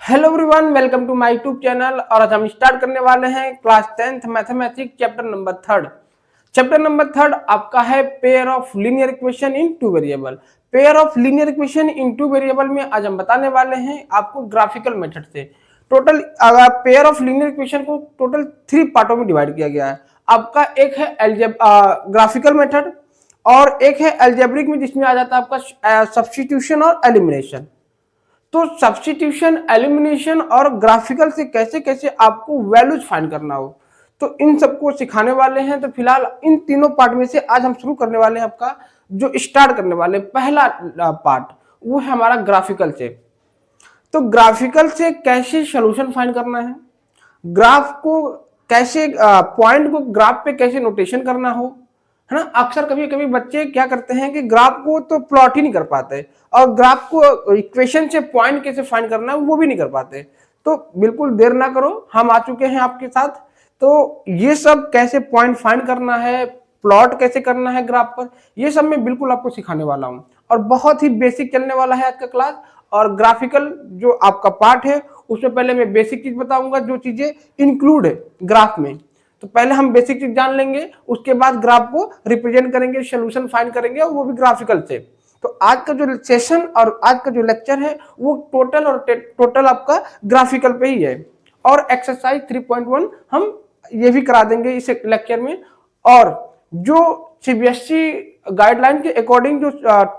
Hello everyone, welcome to my YouTube channel. और आज हम स्टार्ट करने वाले हैं class 10th mathematics chapter number third. Chapter number third आपका है pair of linear equation in two variable. Pair of linear equation in two variable में आज हम बताने वाले हैं आपको ग्राफिकल मेथड से। Total pair of linear equation को टोटल 3 पार्टों में डिवाइड किया गया है। आपका एक है ग्राफिकल मेथड और एक है अलजेब्रिक में, जिसमें आ जाता है आपका सब्स्टिट्यूशन और एलिमिनेशन। तो सब्स्टिट्यूशन, एलिमिनेशन और ग्राफिकल से कैसे कैसे आपको वैल्यूज फाइंड करना हो, तो इन सबको सिखाने वाले हैं। तो फिलहाल इन तीनों पार्ट में से आज हम शुरू करने वाले हैं। आपका जो स्टार्ट करने वाले पहला पार्ट वो है हमारा ग्राफिकल से। तो ग्राफिकल से कैसे सोल्यूशन फाइंड करना है, ग्राफ को कैसे पॉइंट को ग्राफ पे कैसे नोटेशन करना हो, है ना। अक्सर कभी कभी बच्चे क्या करते हैं कि ग्राफ को तो प्लॉट ही नहीं कर पाते और ग्राफ को इक्वेशन से पॉइंट कैसे फाइंड करना है वो भी नहीं कर पाते। तो बिल्कुल देर ना करो, हम आ चुके हैं आपके साथ। तो ये सब कैसे पॉइंट फाइंड करना है, प्लॉट कैसे करना है ग्राफ पर, ये सब मैं बिल्कुल आपको सिखाने वाला हूं। और बहुत ही बेसिक चलने वाला है आज का क्लास। और ग्राफिकल जो आपका पार्ट है उसमें पहले मैं बेसिक चीज बताऊंगा, जो चीजें इंक्लूड है ग्राफ में। तो पहले हम बेसिक चीज जान लेंगे, उसके बाद ग्राफ को रिप्रेजेंट करेंगे, सोल्यूशन फाइंड करेंगे, और वो भी ग्राफिकल से। तो आज का जो सेशन और आज का जो लेक्चर है वो टोटल आपका ग्राफिकल पे ही है। और एक्सरसाइज 3.1 हम ये भी करा देंगे इस लेक्चर में। और जो सीबीएसई गाइडलाइन के अकॉर्डिंग जो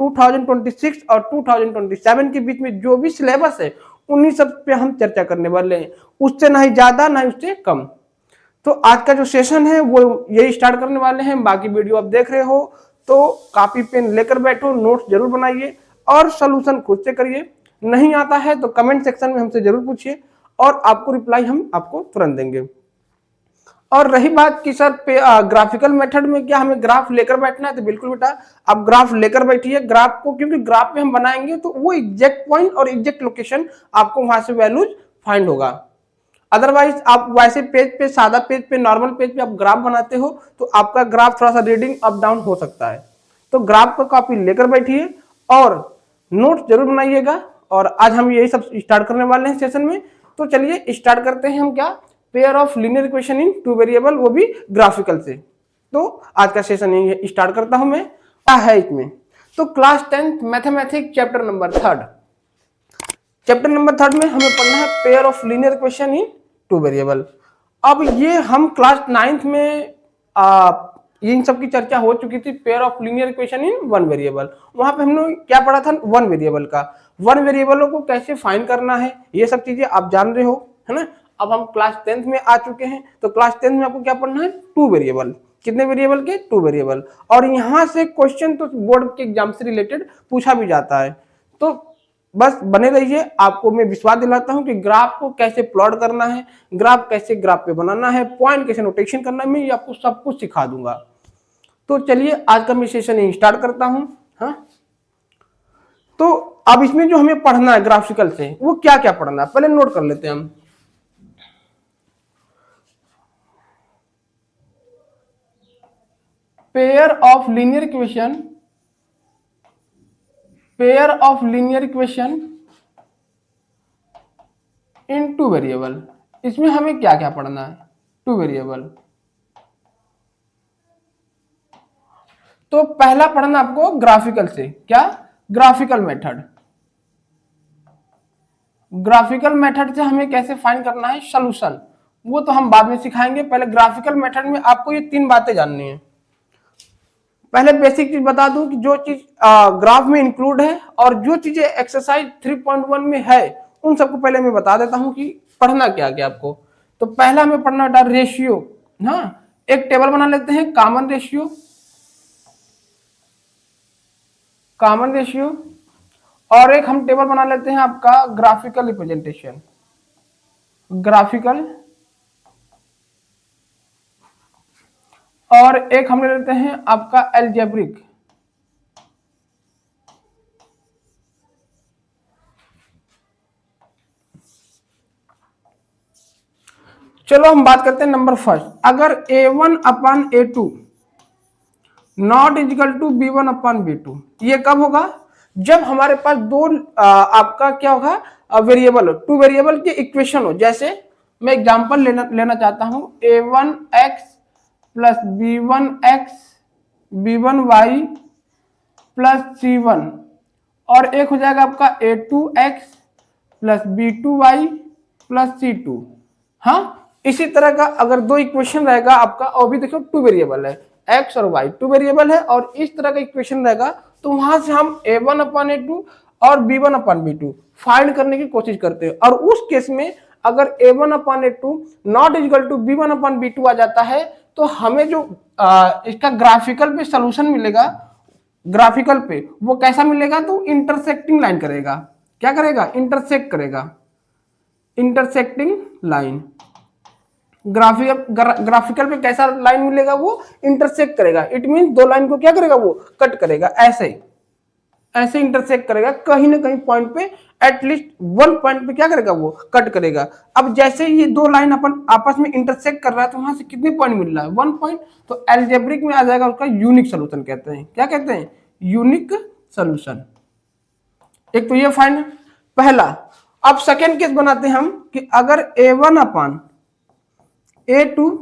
2026 और 2027 के बीच में जो भी सिलेबस है उन्हीं सब पे हम चर्चा करने वाले हैं, उससे ना ही ज्यादा ना ही उससे कम। तो आज का जो सेशन है वो यही स्टार्ट करने वाले हैं। बाकी वीडियो आप देख रहे हो तो कॉपी पेन लेकर बैठो, नोट्स जरूर बनाइए और सोल्यूशन खुद से करिए। नहीं आता है तो कमेंट सेक्शन में हमसे जरूर पूछिए और आपको रिप्लाई हम आपको तुरंत देंगे। और रही बात कि सर ग्राफिकल मेथड में क्या हमें ग्राफ लेकर बैठना है, तो बिल्कुल बेटा आप ग्राफ लेकर बैठिए। ग्राफ को क्योंकि ग्राफ पे हम बनाएंगे तो वो एग्जैक्ट पॉइंट और एग्जैक्ट लोकेशन आपको वहां से वैल्यूज फाइंड होगा। अदरवाइज आप वैसे पेज पे, सादा पेज पे, नॉर्मल पेज पे आप ग्राफ बनाते हो तो आपका ग्राफ थोड़ा सा रीडिंग अप डाउन हो सकता है। तो ग्राफ का कॉपी लेकर बैठिए और नोट्स जरूर बनाइएगा। और आज हम यही सब स्टार्ट करने वाले हैं सेशन में। तो चलिए स्टार्ट करते हैं हम क्या, pair of linear equation in two variable, वो भी ग्राफिकल से। तो आज का सेशन यही स्टार्ट करता हूं मैं। क्या है इसमें, तो class 10th mathematics chapter number third. Chapter number third में हमें पढ़ना है pair of linear equation in two variable. अब ये हम क्लास 9th में इन सब की चर्चा हो चुकी थी, pair of linear equation in one variable. वहां पे हमने क्या पढ़ा था, वन वेरिएबल का, वन वेरिएबलों को कैसे फाइंड करना है, ये सब चीजें आप जान रहे हो, है ना। अब हम क्लास 10th में आ चुके हैं। तो क्लास 10th में आपको क्या पढ़ना है, टू वेरिएबल। कितने वेरिएबल के, टू वेरिएबल। और यहाँ से क्वेश्चन तो बोर्ड के एग्जाम से रिलेटेड पूछा भी जाता है। तो बस बने रहिए, आपको मैं विश्वास दिलाता हूं कि ग्राफ को कैसे प्लॉट करना है, ग्राफ कैसे ग्राफ पे बनाना है, पॉइंट कैसे नोटेशन करना है, मैं आपको सब कुछ सिखा दूंगा। तो चलिए आज का मैं सेशन स्टार्ट करता हूं। हाँ, तो अब इसमें जो हमें पढ़ना है ग्राफिकल से, वो क्या क्या पढ़ना है पहले नोट कर लेते हैं हम। Pair of linear equation, pair of linear equation in two variable. इसमें हमें क्या क्या पढ़ना है, टू वेरिएबल। तो पहला पढ़ना आपको ग्राफिकल से, क्या, ग्राफिकल मेथड। ग्राफिकल मेथड से हमें कैसे फाइंड करना है सॉल्यूशन, वो तो हम बाद में सिखाएंगे। पहले ग्राफिकल मेथड में आपको ये 3 बातें जाननी है। पहले बेसिक चीज बता दूं कि जो चीज ग्राफ में इंक्लूड है और जो चीजें एक्सरसाइज 3.1 में है उन सबको पहले मैं बता देता हूं कि पढ़ना क्या क्या आपको। तो पहला हमें पढ़ना था रेशियो। हाँ, एक टेबल बना लेते हैं, कॉमन रेशियो, कॉमन रेशियो। और एक हम टेबल बना लेते हैं आपका ग्राफिकल रिप्रेजेंटेशन, ग्राफिकल। और एक हम ले लेते हैं आपका एल्जेब्रिक। चलो हम बात करते हैं नंबर फर्स्ट। अगर a1 upon a2 not equal to b1 upon b2, ये कब होगा, जब हमारे पास दो आपका क्या होगा वेरिएबल हो, टू वेरिएबल के इक्वेशन हो। जैसे मैं एग्जांपल लेना चाहता हूं, a1x plus b1x b1y plus c1, और एक हो जाएगा आपका a2x plus b2y plus c2। हाँ, इसी तरह का अगर दो इक्वेशन रहेगा आपका, और भी देखो टू वेरिएबल है, x और y टू वेरिएबल है, और इस तरह का इक्वेशन रहेगा, तो वहां से हम a1/a2 और b1/b2 फाइंड करने की कोशिश करते हैं। और उस केस में अगर a1/a2 not equal to b1/b2 आ जाता है, तो हमें जो इसका ग्राफिकल पे सोल्यूशन मिलेगा, ग्राफिकल पे वो कैसा मिलेगा, तो इंटरसेक्टिंग लाइन करेगा। क्या करेगा? इंटरसेक्ट करेगा, इंटरसेक्टिंग लाइन। ग्राफिकल पे कैसा लाइन मिलेगा, वो इंटरसेक्ट करेगा। इट मीन दो लाइन को क्या करेगा, वो कट करेगा, ऐसे इंटरसेक्ट करेगा कहीं ना कहीं पॉइंट पे, एटलीस्ट वन पॉइंट पे क्या करेगा, वो कट करेगा। अब जैसे ये दो लाइन अपन आपस में इंटरसेक्ट कर रहा है, तो वहां से कितने पॉइंट मिल रहा है, वन पॉइंट। तो एल्जेब्रिक में आ जाएगा उसका यूनिक सोल्यूशन कहते हैं। क्या कहते हैं? Unique solution. एक तो ये फाइंड पहला। अब सेकेंड केस बनाते हैं हम कि अगर a1/a2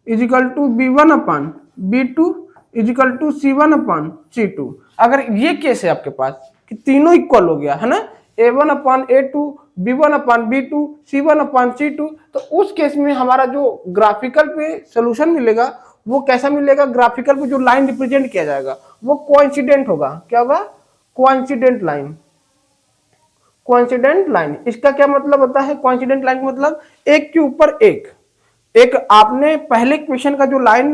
is equal to b1/b2 is equal to c1/c2। अगर ये केस है आपके पास कि तीनों इक्वल हो गया है ना, a1/a2 b1/b2 c1/c2, तो उस केस में हमारा जो ग्राफिकल पे सोल्यूशन मिलेगा वो कैसा मिलेगा? ग्राफिकल पे जो लाइन रिप्रेजेंट किया जाएगा वो कोइंसिडेंट होगा। क्या होगा? Coincident line. कोइंसिडेंट लाइन, इसका क्या मतलब होता है? कोइंसिडेंट लाइन का मतलब एक के ऊपर एक। आपने पहले इक्वेशन का जो लाइन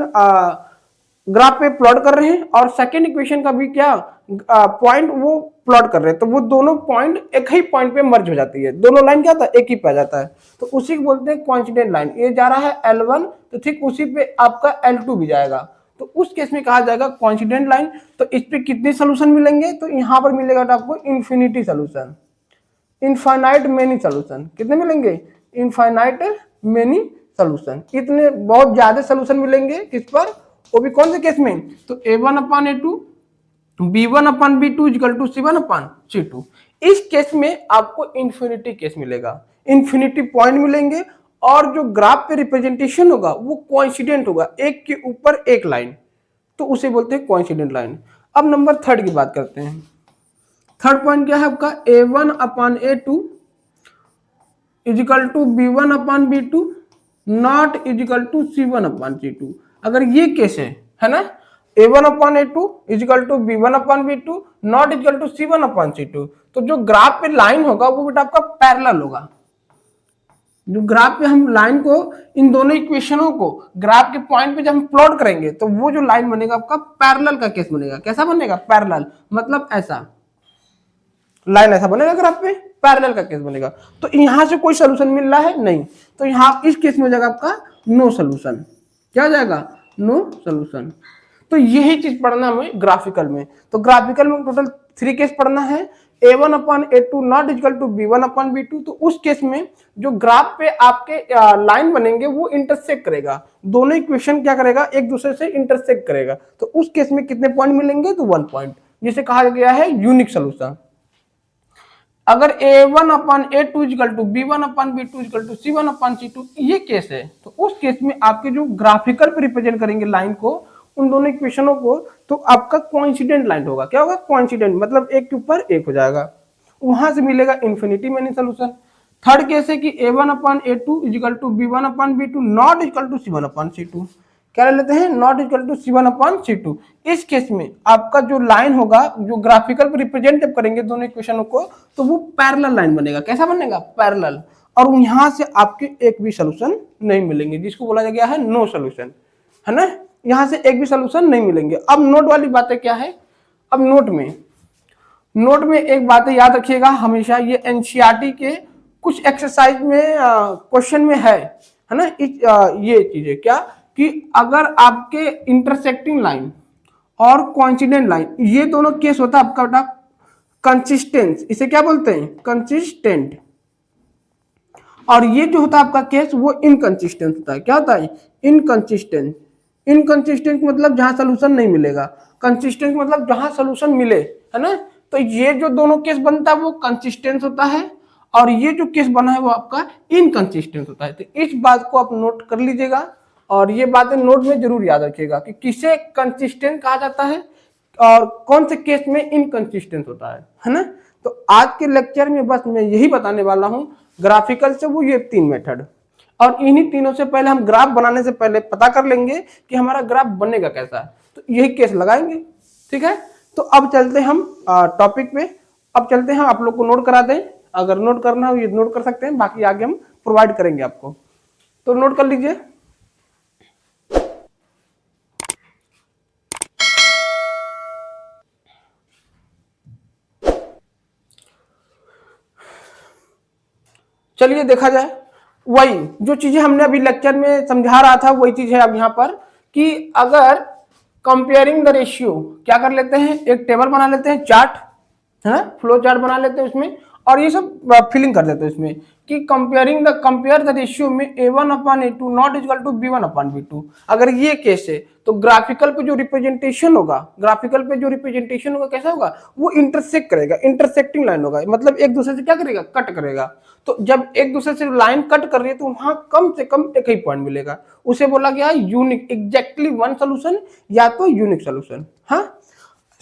ग्राफ पे प्लॉट कर रहे हैं, और सेकेंड इक्वेशन का भी क्या पॉइंट वो प्लॉट कर रहे हैं, तो वो दोनों पॉइंट एक ही पॉइंट पे मर्ज हो जाती है, दोनों लाइन क्या था, एक ही पे आ जाता है, तो उसी को बोलते हैं कोइंसिडेंट लाइन। ये जा रहा है L1, तो ठीक उसी पे आपका L2 भी जाएगा, तो उस केस में कहा जाएगा कोइंसिडेंट लाइन। तो इस पे कितने सोल्यूशन मिलेंगे? तो यहां पर मिलेगा आपको infinity solution, infinite many solution. कितने मिलेंगे? Infinite many solution. इतने बहुत ज्यादा सोल्यूशन मिलेंगे किस पर? वो भी कौन से केस में? तो a1/a2 b1/b2 equal to c1/c2। इस केस में आपको इन्फिनिटी केस मिलेगा, इन्फिनिटी पॉइंट मिलेंगे, और जो ग्राफ पे रिप्रेजेंटेशन होगा वो कोइंसिडेंट होगा, एक के ऊपर एक लाइन, तो उसे बोलते हैं कोइंसिडेंट लाइन। अब नंबर थर्ड की बात करते हैं। थर्ड पॉइंट क्या है आपका? a1/a2 is equal to b1/b2 not is equal to c1/c2। अगर ये केस है ना, a1/a2 is equal to b1/b2 not equal to c1/c2, तो जो ग्राफ पे लाइन होगा वो बेटा आपका पैरेलल होगा। जो ग्राफ पे हम लाइन को, इन दोनों इक्वेशनों को ग्राफ के पॉइंट पे जब हम प्लॉट करेंगे, तो वो जो लाइन बनेगा आपका पैरेलल का केस बनेगा। कैसा बनेगा? पैरेलल, मतलब ऐसा लाइन ऐसा बनेगा ग्राफ पे, पैरेलल का केस बनेगा। तो यहां से कोई सोल्यूशन मिल रहा है? नहीं, तो यहां इस केस में हो जाएगा आपका नो सोल्यूशन। क्या हो जाएगा? No solution. तो यही चीज पढ़ना हमें ग्राफिकल में। तो ग्राफिकल में टोटल 3 केस पढ़ना है। a1/a2 not equal to b1/b2, तो उस केस में जो ग्राफ पे आपके लाइन बनेंगे वो इंटरसेक्ट करेगा, दोनों इक्वेशन क्या करेगा, एक दूसरे से इंटरसेक्ट करेगा, तो उस केस में कितने पॉइंट मिलेंगे? तो 1 पॉइंट, जिसे कहा गया है यूनिक सोल्यूशन। अगर a1/a2 equal to b1/b2 equal to c1/c2 ये केस है, तो उस केस में आपके जो ग्राफिकल पे रिप्रेजेंट करेंगे लाइन को, उन दोनों इक्वेशनों को, तो आपका कोइंसिडेंट लाइन होगा। क्या होगा? कोइंसिडेंट, मतलब एक के ऊपर एक हो जाएगा, वहां से मिलेगा infinity many solution. Third case है कि a1/a2 equal to b1/b2 not equal to c1/c2। क्या लेते हैं? Not equal to c1/c2। इस केस में आपका जो लाइन होगा, जो ग्राफिकल पे रिप्रेजेंट जब करेंगे दोनों इक्वेशनों को, तो वो पैरेलल लाइन बनेगा। कैसा बनेगा? पैरेलल। और यहां से आपके एक भी सोल्यूशन नहीं मिलेंगे, जिसको बोला गया है नो सोल्यूशन, है ना। यहां से एक भी सोल्यूशन नहीं मिलेंगे। अब नोट वाली बातें क्या है? अब नोट में एक बात याद रखिएगा हमेशा, ये एनसीईआरटी के कुछ एक्सरसाइज में क्वेश्चन में है ना, ये चीजें क्या कि अगर आपके इंटरसेक्टिंग लाइन और कोइंसिडेंट लाइन, ये दोनों केस होता है आपका बेटा कंसिस्टेंस, इसे क्या बोलते हैं? कंसिस्टेंट। और ये जो होता है आपका केस वो इनकंसिस्टेंट होता है। क्या होता है? इनकंसिस्टेंट। इनकंसिस्टेंट मतलब जहां सोल्यूशन नहीं मिलेगा, कंसिस्टेंट मतलब जहां सोल्यूशन मिले, है ना। तो ये जो दोनों केस बनता है वो कंसिस्टेंस होता है, और ये जो केस बना है वो आपका इनकंसिस्टेंस होता है। तो इस बात को आप नोट कर लीजिएगा, और ये बातें नोट में जरूर याद रखिएगा कि किसे कंसिस्टेंट कहा जाता है और कौन से केस में इनकंसिस्टेंट होता है ना। तो आज के लेक्चर में बस मैं यही बताने वाला हूं, ग्राफिकल से वो ये 3 मेथड, और इन्हीं तीनों से पहले हम ग्राफ बनाने से पहले पता कर लेंगे कि हमारा ग्राफ बनेगा कैसा है, तो यही केस लगाएंगे। ठीक है, तो अब चलते हम टॉपिक पे, अब चलते हैं, आप लोग को नोट करा दें, अगर नोट करना हो ये नोट कर सकते हैं, बाकी आगे हम प्रोवाइड करेंगे आपको, तो नोट कर लीजिए। चलिए देखा जाए, वही जो चीजें हमने अभी लेक्चर में समझा रहा था वही चीज है अब यहाँ पर, कि अगर कंपेयरिंग द रेशियो, क्या कर लेते हैं, एक टेबल बना लेते हैं, चार्ट है ना, फ्लो चार्ट बना लेते हैं उसमें, और ये सब फिलिंग कर देते हैं इसमें कि कंपेयर द रेशियो में a1/a2 not equal to b1/b2। अगर ये केस है तो ग्राफिकल पे जो रिप्रेजेंटेशन होगा, कैसा होगा, वो इंटरसेक्ट करेगा, इंटरसेक्टिंग लाइन होगा, मतलब एक दूसरे से क्या करेगा, कट करेगा। तो जब एक दूसरे से लाइन कट कर रही है तो वहां कम से कम एक ही पॉइंट मिलेगा, उसे बोला गया यूनिक, एग्जैक्टली वन सोल्यूशन या तो यूनिक सोल्यूशन। हाँ,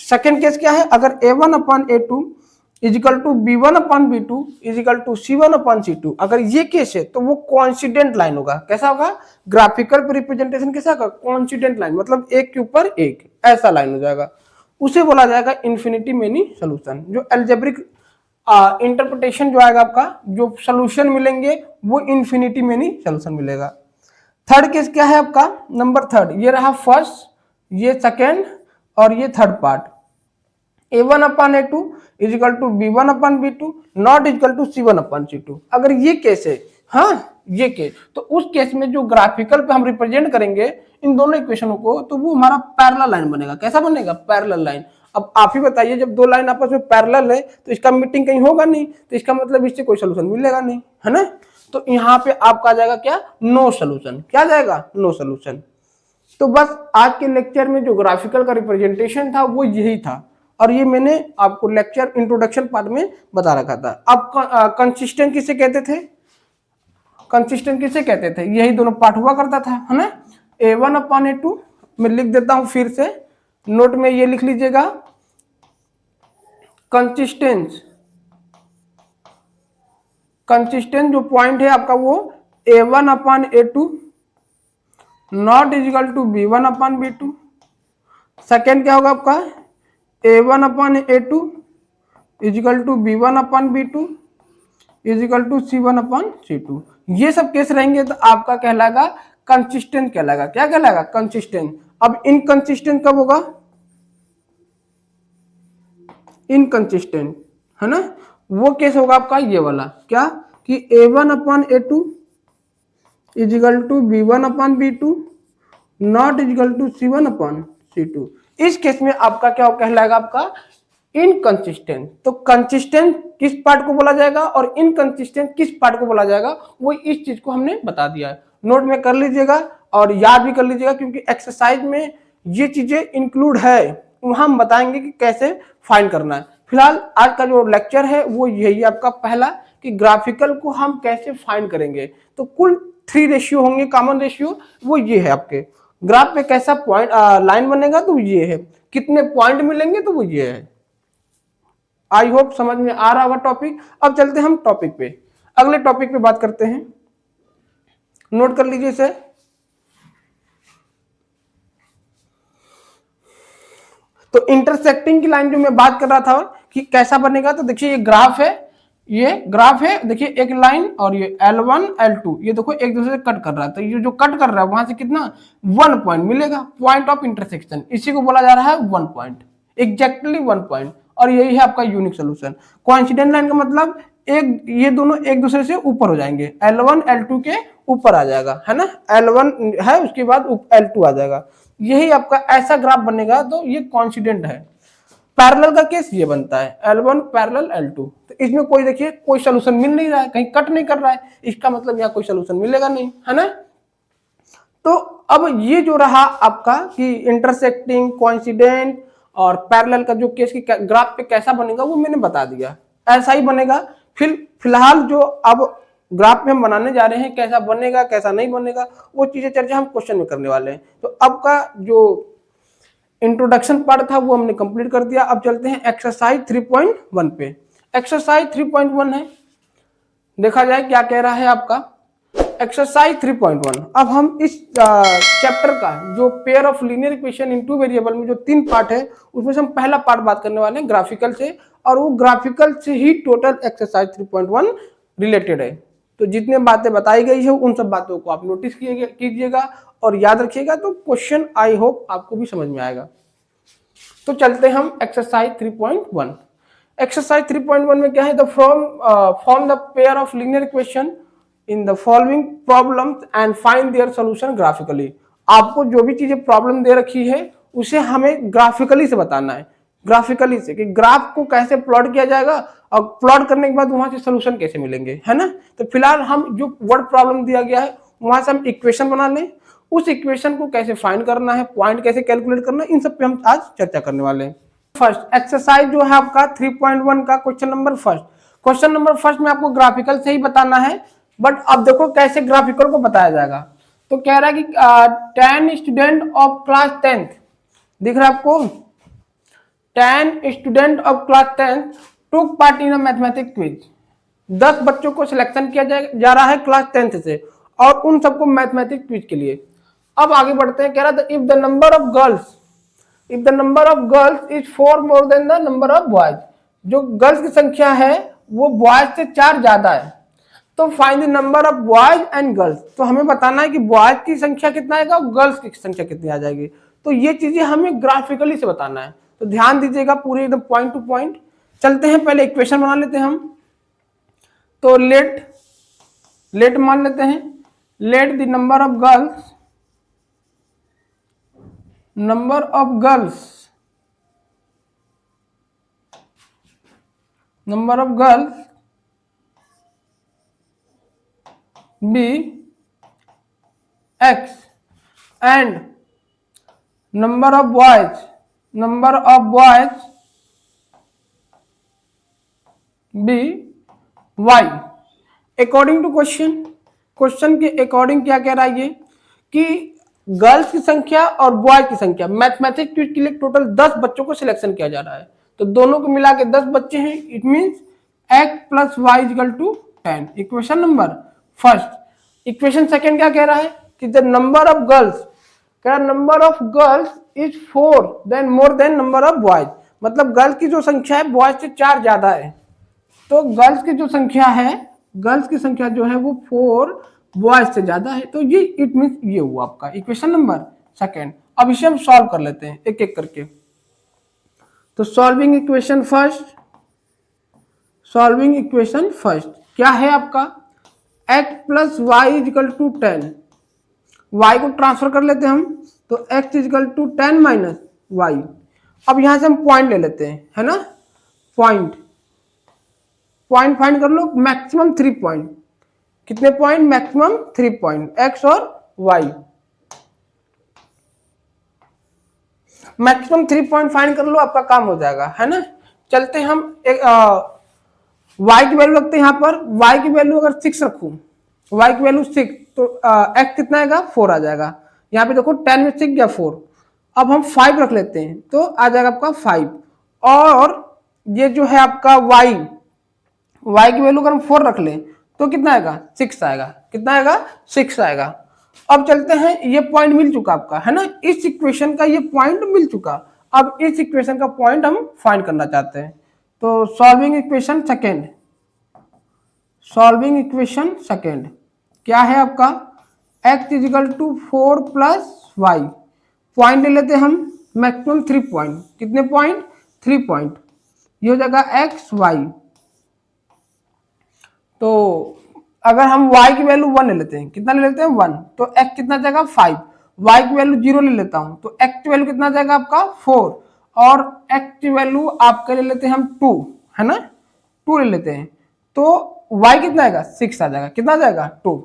सेकेंड केस क्या है, अगर a1/a2 equal to b1/b2 equal to c1/c2, अगर ये केस है तो वो कोइंसिडेंट लाइन होगा। कैसा होगा, ग्राफिकल रिप्रेजेंटेशन कैसा होगा, कोइंसिडेंट लाइन, मतलब एक के ऊपर एक ऐसा लाइन हो जाएगा, उसे बोला जाएगा इन्फिनिटी मेनी सोल्यूशन। जो एल्जेब्रिक इंटरप्रिटेशन जो आएगा आपका, जो सोल्यूशन मिलेंगे वो इन्फिनिटी मेनी सोल्यूशन मिलेगा। थर्ड केस क्या है आपका, नंबर थर्ड, ये रहा फर्स्ट, ये सेकेंड और ये third part, a1/a2 equal to b1/b2 not equal to c1/c2। अगर ये केस है, हाँ ये केस, तो उस केस में जो ग्राफिकल पे हम रिप्रेजेंट करेंगे इन दोनों इक्वेशनों को, तो वो हमारा पैरेलल लाइन बनेगा। कैसा बनेगा, पैरेलल लाइन। अब आप ही बताइए, जब दो लाइन आपस में पैरेलल है तो इसका मीटिंग कहीं होगा नहीं, तो इसका मतलब इससे कोई सोल्यूशन मिलेगा नहीं, है ना। तो यहाँ पे आपका जाएगा क्या, नो सोल्यूशन। क्या जाएगा, नो सोल्यूशन। तो बस आज के लेक्चर में जो ग्राफिकल का रिप्रेजेंटेशन था वो यही था, और ये मैंने आपको लेक्चर इंट्रोडक्शन पार्ट में बता रखा था। अब कंसिस्टेंट किसे कहते थे, यही दोनों पार्ट हुआ करता था, है ना। a1/a2 मैं लिख देता हूं फिर से, नोट में ये लिख लीजिएगा, कंसिस्टेंट जो पॉइंट है आपका वो a1/a2 not equal to b1/b2। Second क्या होगा आपका, a1/a2 equal to b1/b2 equal to c1/c2। ये सब केस रहेंगे तो आपका कहलाएगा कंसिस्टेंट, कहलाएगा क्या, कहलाएगा कंसिस्टेंट। अब इनकंसिस्टेंट कब होगा, इनकंसिस्टेंट, है ना, वो केस होगा आपका ये वाला, क्या कि a1/a2 equal to b1/b2 not equal to c1/c2। इस केस में आपका क्या कहलाएगा, आपका इनकंसिस्टेंट। तो कंसिस्टेंट किस पार्ट को बोला जाएगा और इनकंसिस्टेंट किस पार्ट को बोला जाएगा, वो इस चीज को हमने बता दिया है। नोट में कर लीजिएगा और याद भी कर लीजिएगा, क्योंकि एक्सरसाइज में ये चीजें इंक्लूड है, वहां हम बताएंगे कि कैसे फाइंड करना है। फिलहाल आज का जो लेक्चर है वो यही आपका पहला, कि ग्राफिकल को हम कैसे फाइंड करेंगे। तो कुल 3 रेशियो होंगे, कॉमन रेशियो वो ये है आपके ग्राफ पे, कैसा पॉइंट लाइन बनेगा तो ये है, कितने पॉइंट मिलेंगे तो वो ये है। आई होप समझ में आ रहा होगा टॉपिक। अब चलते हैं हम टॉपिक पे, अगले टॉपिक पे बात करते हैं, नोट कर लीजिए इसे। तो इंटरसेक्टिंग की लाइन जो मैं बात कर रहा था कि कैसा बनेगा, तो देखिए ये ग्राफ है, देखिए एक लाइन, और ये L1 L2 ये देखो एक दूसरे से कट कर रहा है, तो ये जो कट कर रहा है वहां से कितना 1 पॉइंट मिलेगा, पॉइंट ऑफ इंटरसेक्शन, इसी को बोला जा रहा है 1 पॉइंट, एग्जैक्टली 1 पॉइंट, और यही है आपका यूनिक सोल्यूशन। कोइंसिडेंट लाइन का मतलब एक, ये दोनों एक दूसरे से ऊपर हो जाएंगे, L1 L2 के ऊपर आ जाएगा, है ना, L1 है उसके बाद L2 आ जाएगा, यही आपका ऐसा ग्राफ बनेगा, तो ये कोइंसिडेंट है। पैरेलल का केस ये बनता है L1 पैरेलल L2, तो इसमें कोई देखिए कोई सोल्यूशन मिल नहीं रहा है, कहीं कट नहीं कर रहा है, इसका मतलब यहाँ कोई सोल्यूशन मिलेगा नहीं, है ना। तो अब ये जो रहा आपका कि इंटरसेक्टिंग, कोइंसिडेंट और पैरेलल का जो केस की ग्राफ पे कैसा बनेगा वो मैंने बता दिया, ऐसा ही बनेगा। फिलहाल जो अब ग्राफ में हम बनाने जा रहे हैं कैसा बनेगा कैसा नहीं बनेगा वो चीजें चर्चा हम क्वेश्चन में करने वाले हैं। तो अब का जो इंट्रोडक्शन पार्ट था वो हमने कंप्लीट कर दिया। अब चलते हैं एक्सरसाइज 3.1 पे। एक्सरसाइज 3.1 है, देखा जाए क्या कह रहा है आपका एक्सरसाइज 3.1। अब हम इस चैप्टर का जो pair of linear equation in two variable में जो 3 पार्ट है उसमें से हम पहला पार्ट बात करने वाले हैं ग्राफिकल से, और वो ग्राफिकल से ही टोटल एक्सरसाइज 3.1 रिलेटेड है। तो जितने बातें बताई गई है उन सब बातों को आप नोटिस कीजिएगा और याद रखिएगा, तो क्वेश्चन आई होप आपको भी समझ में आएगा। तो चलते हम एक्सरसाइज 3.1। एक्सरसाइज 3.1 में क्या है, the form the pair of linear equation in the following problems and find their solution graphically. आपको जो भी चीजें प्रॉब्लम दे रखी है उसे हमें ग्राफिकली से बताना है, ग्राफिकली से कि ग्राफ को कैसे प्लॉट किया जाएगा और प्लॉट करने के बाद वहां से सॉल्यूशन कैसे मिलेंगे, है ना। तो फिलहाल हम जो वर्ड प्रॉब्लम दिया गया है वहां से हम इक्वेशन बना लें, उस इक्वेशन को कैसे फाइंड करना है, पॉइंट कैसे कैलकुलेट करना है, इन सब पे हम आज चर्चा करने वाले हैं। फर्स्ट एक्सरसाइज जो है आपका 3.1 का क्वेश्चन नंबर फर्स्ट में आपको ग्राफिकल से ही बताना है, बट अब देखो कैसे ग्राफिकल को बताया जाएगा। तो कह रहा है कि 10 स्टूडेंट ऑफ क्लास 10th, दिख रहा है आपको, 10 student of class 10th took part in a mathematics quiz. 10 बच्चों को सिलेक्शन किया जा रहा है क्लास 10th से और उन सबको मैथमेटिक्स क्विज के लिए। अब आगे बढ़ते हैं, कह रहा था if the number of girls is 4 more then the number of boys, जो गर्ल्स की संख्या है वो बॉयज से 4 ज्यादा है, तो find the number of boys and girls. तो हमें बताना है कि बॉयज की संख्या कितना आएगा और गर्ल्स की संख्या कितनी आ जाएगी। तो ये चीजें हमें ग्राफिकली से बताना है, तो ध्यान दीजिएगा पूरे एकदम पॉइंट टू पॉइंट। चलते हैं पहले इक्वेशन बना लेते हैं हम। तो लेट मान लेते हैं, let the number of girls be x and number of boys be y according to question के अकॉर्डिंग क्या कह रहा है ये कि गर्ल्स की संख्या और बॉय की संख्या मैथमेटिक्स क्विज के लिए टोटल 10 बच्चों को सिलेक्शन किया जा रहा है, तो दोनों को मिला के 10 बच्चे हैं। It means x plus y equal to 10, equation number first. Equation second क्या कह रहा है कि the number of girls is 4 then more than number of boys, मतलब गर्ल्स की जो संख्या है बॉयज से 4 ज्यादा है, तो गर्ल्स की संख्या जो है वो 4 बॉयज से ज्यादा है। तो ये इट मींस ये हुआ आपका इक्वेशन नंबर सेकंड। अब इसे हम सॉल्व कर लेते हैं एक एक करके। तो सॉल्विंग इक्वेशन फर्स्ट क्या है आपका, x plus y equal to 10, y को ट्रांसफर कर लेते हैं हम, तो x is equal to 10 minus y. अब यहां से हम पॉइंट ले लेते हैं, है ना, पॉइंट फाइंड कर लो, मैक्सिमम 3 पॉइंट, कितने पॉइंट, मैक्सिमम 3 पॉइंट, x और y, मैक्सिमम 3 पॉइंट फाइंड कर लो, आपका काम हो जाएगा, है ना। चलते हैं हम y की वैल्यू रखते हैं यहाँ पर, y की वैल्यू अगर 6 रखूं, y की वैल्यू 6, तो x कितना आएगा, 4 आ जाएगा। यहाँ पे देखो 10 में 6 गया 4। अब हम 5 रख लेते हैं तो आ जाएगा आपका 5, और ये जो है आपका y की वैल्यू अगर हम 4 रख लें तो कितना आएगा, 6 आएगा, कितना आएगा, 6 आएगा। अब चलते हैं, ये पॉइंट मिल चुका आपका, है ना, इस इक्वेशन का ये पॉइंट मिल चुका। अब इस इक्वेशन का पॉइंट हम फाइंड करना चाहते हैं, तो सॉल्विंग इक्वेशन सेकेंड क्या है आपका, x is equal to 4 plus y, point ले लेते हैं हम, मैक्सिमम 3 पॉइंट, कितने पॉइंट, 3 पॉइंट, ये हो जाएगा x y। तो अगर हम y की वैल्यू 1 ले लेते हैं, कितना ले लेते हैं 1, तो x कितना जाएगा 5, y की वैल्यू 0 ले लेता हूं तो x की वैल्यू कितना जाएगा आपका 4, और x की वैल्यू आपके ले लेते हैं हम 2, है ना, 2 ले लेते हैं, तो y कितना आएगा 6 आ जाएगा, कितना आ जाएगा 2,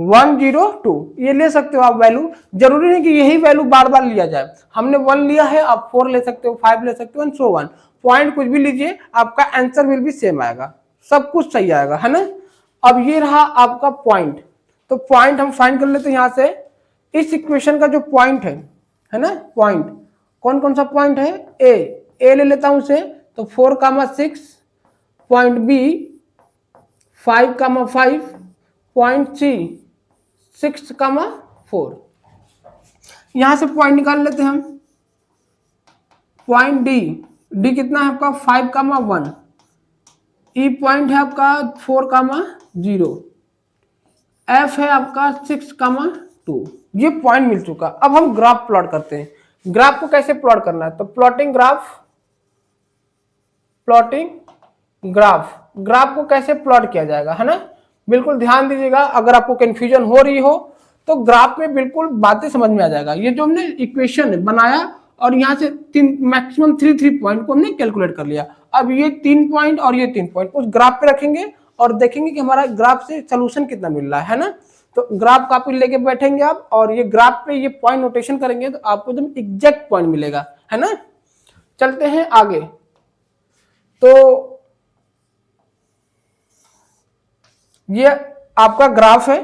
102 ये ले सकते हो आप वैल्यू, जरूरी नहीं कि यही वैल्यू बार बार लिया जाए। हमने 1 लिया है, आप 4 ले सकते हो, 5 ले सकते हो एंड सो ऑन। पॉइंट कुछ भी लीजिए, आपका आंसर विल भी सेम आएगा, सब कुछ सही आएगा, है ना। अब ये रहा आपका पॉइंट, तो पॉइंट हम फाइंड कर लेते हैं यहां से। इस इक्वेशन का जो पॉइंट है ना, पॉइंट कौन कौन सा पॉइंट है, ए ले लेता हूं उसे, तो 4,6, पॉइंट बी 5,5, पॉइंट सी 6,4। यहां से पॉइंट निकाल लेते हैं हम। पॉइंट डी कितना है आपका 5,1, ई पॉइंट है आपका 4,0, एफ है आपका 6,2। ये पॉइंट मिल चुका। अब हम ग्राफ प्लॉट करते हैं। ग्राफ को कैसे प्लॉट करना है, तो प्लॉटिंग ग्राफ को कैसे प्लॉट किया जाएगा, है ना। बिल्कुल ध्यान दीजिएगा, अगर आपको कंफ्यूजन हो रही हो तो ग्राफ में बिल्कुल बातें समझ में आ जाएगा। ये जो हमने इक्वेशन बनाया और यहाँ से मैक्सिमम 3 पॉइंट को हमने कैलकुलेट कर लिया। अब ये 3 पॉइंट और ये 3 पॉइंट उस ग्राफ पे रखेंगे और देखेंगे कि हमारा ग्राफ से सोल्यूशन कितना मिल रहा है ना। तो ग्राफ कॉपी लेके बैठेंगे आप और ये ग्राफ पे ये पॉइंट नोटेशन करेंगे तो आपको एकदम एग्जैक्ट पॉइंट मिलेगा, है ना। चलते हैं आगे। तो ये आपका ग्राफ है,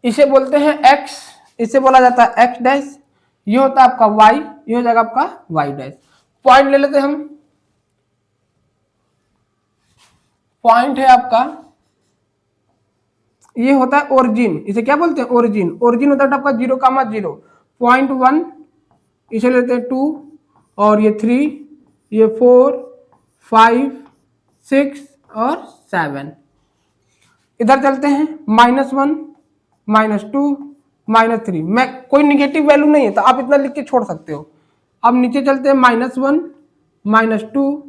इसे बोलते हैं एक्स, इसे बोला जाता है एक्स डैश, ये होता है आपका वाई, ये हो जाएगा आपका वाई डैश। पॉइंट ले लेते हैं हम। पॉइंट है आपका, ये होता है ओरिजिन, इसे क्या बोलते हैं ओरिजिन। ओरिजिन होता है आपका 0,0, पॉइंट 1, इसे लेते हैं 2 और ये 3, ये 4, 5, 6 और 7। इधर चलते हैं -1, -2, -3। मैं कोई निगेटिव वैल्यू नहीं है तो आप इतना लिख के छोड़ सकते हो। अब नीचे चलते हैं -1, -2,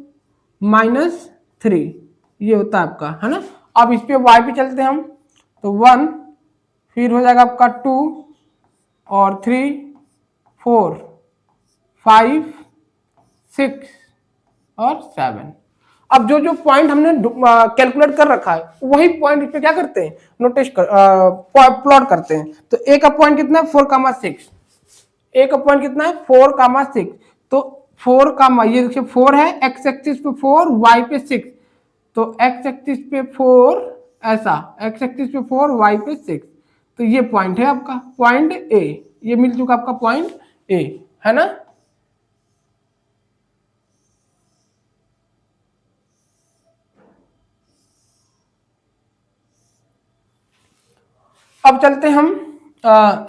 -3, ये होता है आपका, है ना। अब इस पे y पे चलते हैं हम, तो 1, फिर हो जाएगा आपका 2 और 3, 4, 5, 6 और 7। अब जो जो पॉइंट हमने कैलकुलेट कर रखा है वही पॉइंट इस पे क्या करते हैं, नोटिस प्लॉट करते हैं। तो ए का पॉइंट कितना है 4,6, ए का पॉइंट कितना है 4,6, तो 4 का ये देखिए 4 है, एक्स एक्सिस पे 4, वाई पे 6, तो एक्स एक्सिस पे 4 ऐसा, एक्स एक्सिस पे 4, वाई पे 6, तो ये पॉइंट है आपका पॉइंट ए, ये मिल चुका आपका पॉइंट ए, है ना। अब चलते हम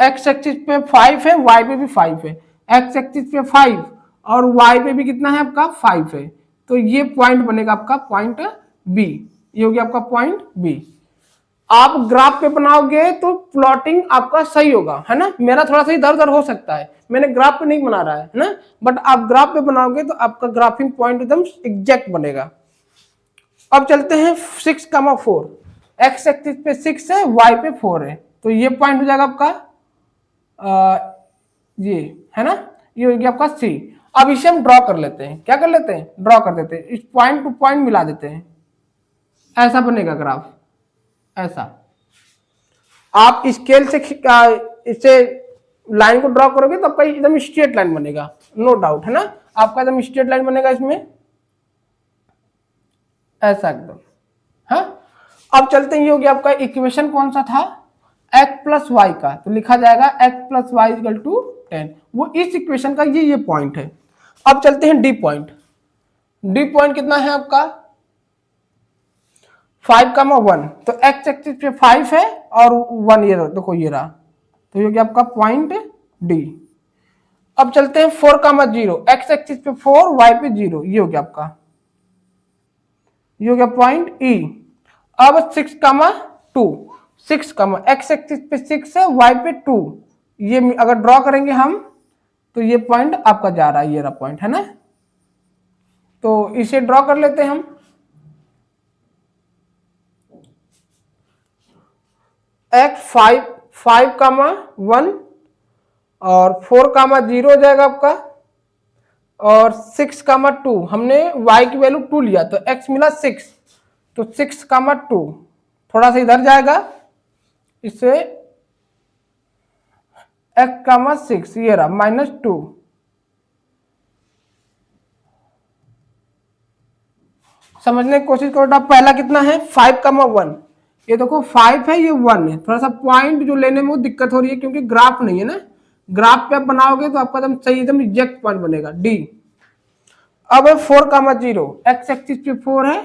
एक्स एक्सिस पे 5 है, वाई पे भी 5 है, एक्स एक्सिस पे 5 और वाई पे भी कितना है आपका 5 है, तो ये पॉइंट बनेगा आपका पॉइंट बी, ये हो गया आपका पॉइंट बी। आप ग्राफ पे बनाओगे तो प्लॉटिंग आपका सही होगा, है ना। मेरा थोड़ा सा इधर उधर हो सकता है, मैंने ग्राफ पे नहीं बना रहा है ना, बट आप ग्राफ पे बनाओगे तो आपका ग्राफिंग पॉइंट एकदम एग्जैक्ट बनेगा। अब चलते हैं 6,4, एक्स एक्सिस पे 6 है, वाई पे 4 है, तो ये पॉइंट हो जाएगा आपका ये, है ना, ये हो गया आपका सी। अब इसे हम ड्रॉ कर लेते हैं, क्या कर लेते हैं, ड्रॉ कर देते हैं, इस पॉइंट टू पॉइंट मिला देते हैं, ऐसा बनेगा ग्राफ, ऐसा। आप स्केल से इसे लाइन को ड्रॉ करोगे तो आपका एकदम स्ट्रेट लाइन बनेगा, नो डाउट, है ना, आपका एकदम स्ट्रेट लाइन बनेगा इसमें, ऐसा एकदम। हाँ, अब चलते हैं, ये हो गया आपका इक्वेशन कौन सा था, x प्लस वाई का, तो लिखा जाएगा x plus y equal to 10, वो इस इक्वेशन का ये पॉइंट है। अब चलते हैं डी पॉइंट। डी पॉइंट कितना है आपका 5,1, तो x एक्सिस पे 5 है और 1 ये देखो ये रहा, तो ये गया आपका पॉइंट डी। अब चलते हैं 4,0, x एक्सिस पे 4, y पे 0, ये हो गया आपका, ये हो गया पॉइंट ई। अब 6,2, 6, x एक्सिस पे 6 है, y पे 2, ये अगर ड्रॉ करेंगे हम तो ये पॉइंट आपका जा रहा है, ये रहा पॉइंट, है ना। तो इसे ड्रॉ कर लेते हैं हम। x 5,1 और 4,0 हो जाएगा आपका, और 6,2 हमने y की वैल्यू 2 लिया तो x मिला 6, तो 6,2 थोड़ा सा इधर जाएगा, इससे x,6 ये रहा -2, समझने की कोशिश करो। आप पहला कितना है 5,1, ये देखो 5 है, ये 1 है। थोड़ा सा पॉइंट जो लेने में वो दिक्कत हो रही है क्योंकि ग्राफ नहीं है ना, ग्राफ पे आप बनाओगे तो आपका एकदम सही एकदम एग्जैक्ट पॉइंट बनेगा डी। अब है 4,0, एक्स एक्सिस पे 4 है,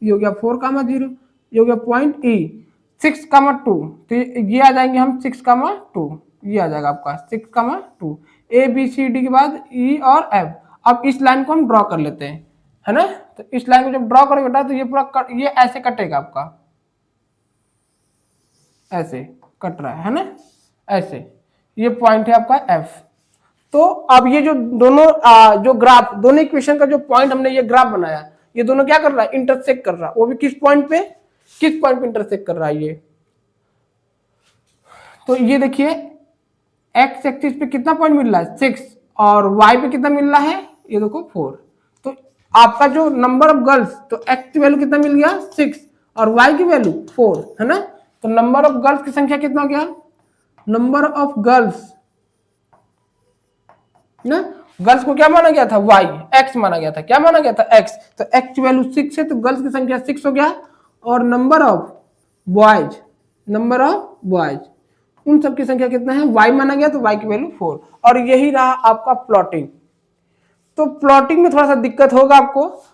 ये हो गया 4,0, ये हो गया पॉइंट ई। 6,2 तो ये आ जाएंगे हम 6,2, ये आ जाएगा आपका 6,2। ए बी सी डी के बाद ई और एफ। अब इस लाइन को हम ड्रॉ कर लेते हैं, है ना। तो इस लाइन को जब ड्रॉ करोगे बेटा तो ये पूरा ये ऐसे कटेगा आपका, ऐसे कट रहा है ना, ऐसे। ये पॉइंट है आपका एफ। तो अब ये जो दोनों जो ग्राफ, दोनों इक्वेशन का जो पॉइंट हमने ये ग्राफ बनाया, ये दोनों क्या कर रहा है, इंटरसेक्ट कर रहा है। वो भी किस पॉइंट पे, किस पॉइंट पे इंटरसेक्ट कर रहा है ये। तो ये देखिए एक्स एक्सिस पे कितना पॉइंट मिल रहा है 6, और वाई पे कितना मिल रहा है, ये देखो 4। तो आपका जो नंबर ऑफ गर्ल्स, तो एक्स की वैल्यू कितना मिल गया 6 और वाई की वैल्यू 4, है ना। तो नंबर ऑफ गर्ल्स की संख्या कितना हो गया, नंबर ऑफ गर्ल्स ना, गर्ल्स को क्या माना गया था वाई, एक्स माना गया था, क्या माना गया था एक्स। तो एक्स की वैल्यू 6 है तो गर्ल्स की संख्या 6 हो गया। और number of boys, number of boys उन सब की संख्या कितना है, वाई माना गया तो वाई की वैल्यू 4। और यही रहा आपका प्लॉटिंग। तो प्लॉटिंग में थोड़ा सा दिक्कत होगा आपको,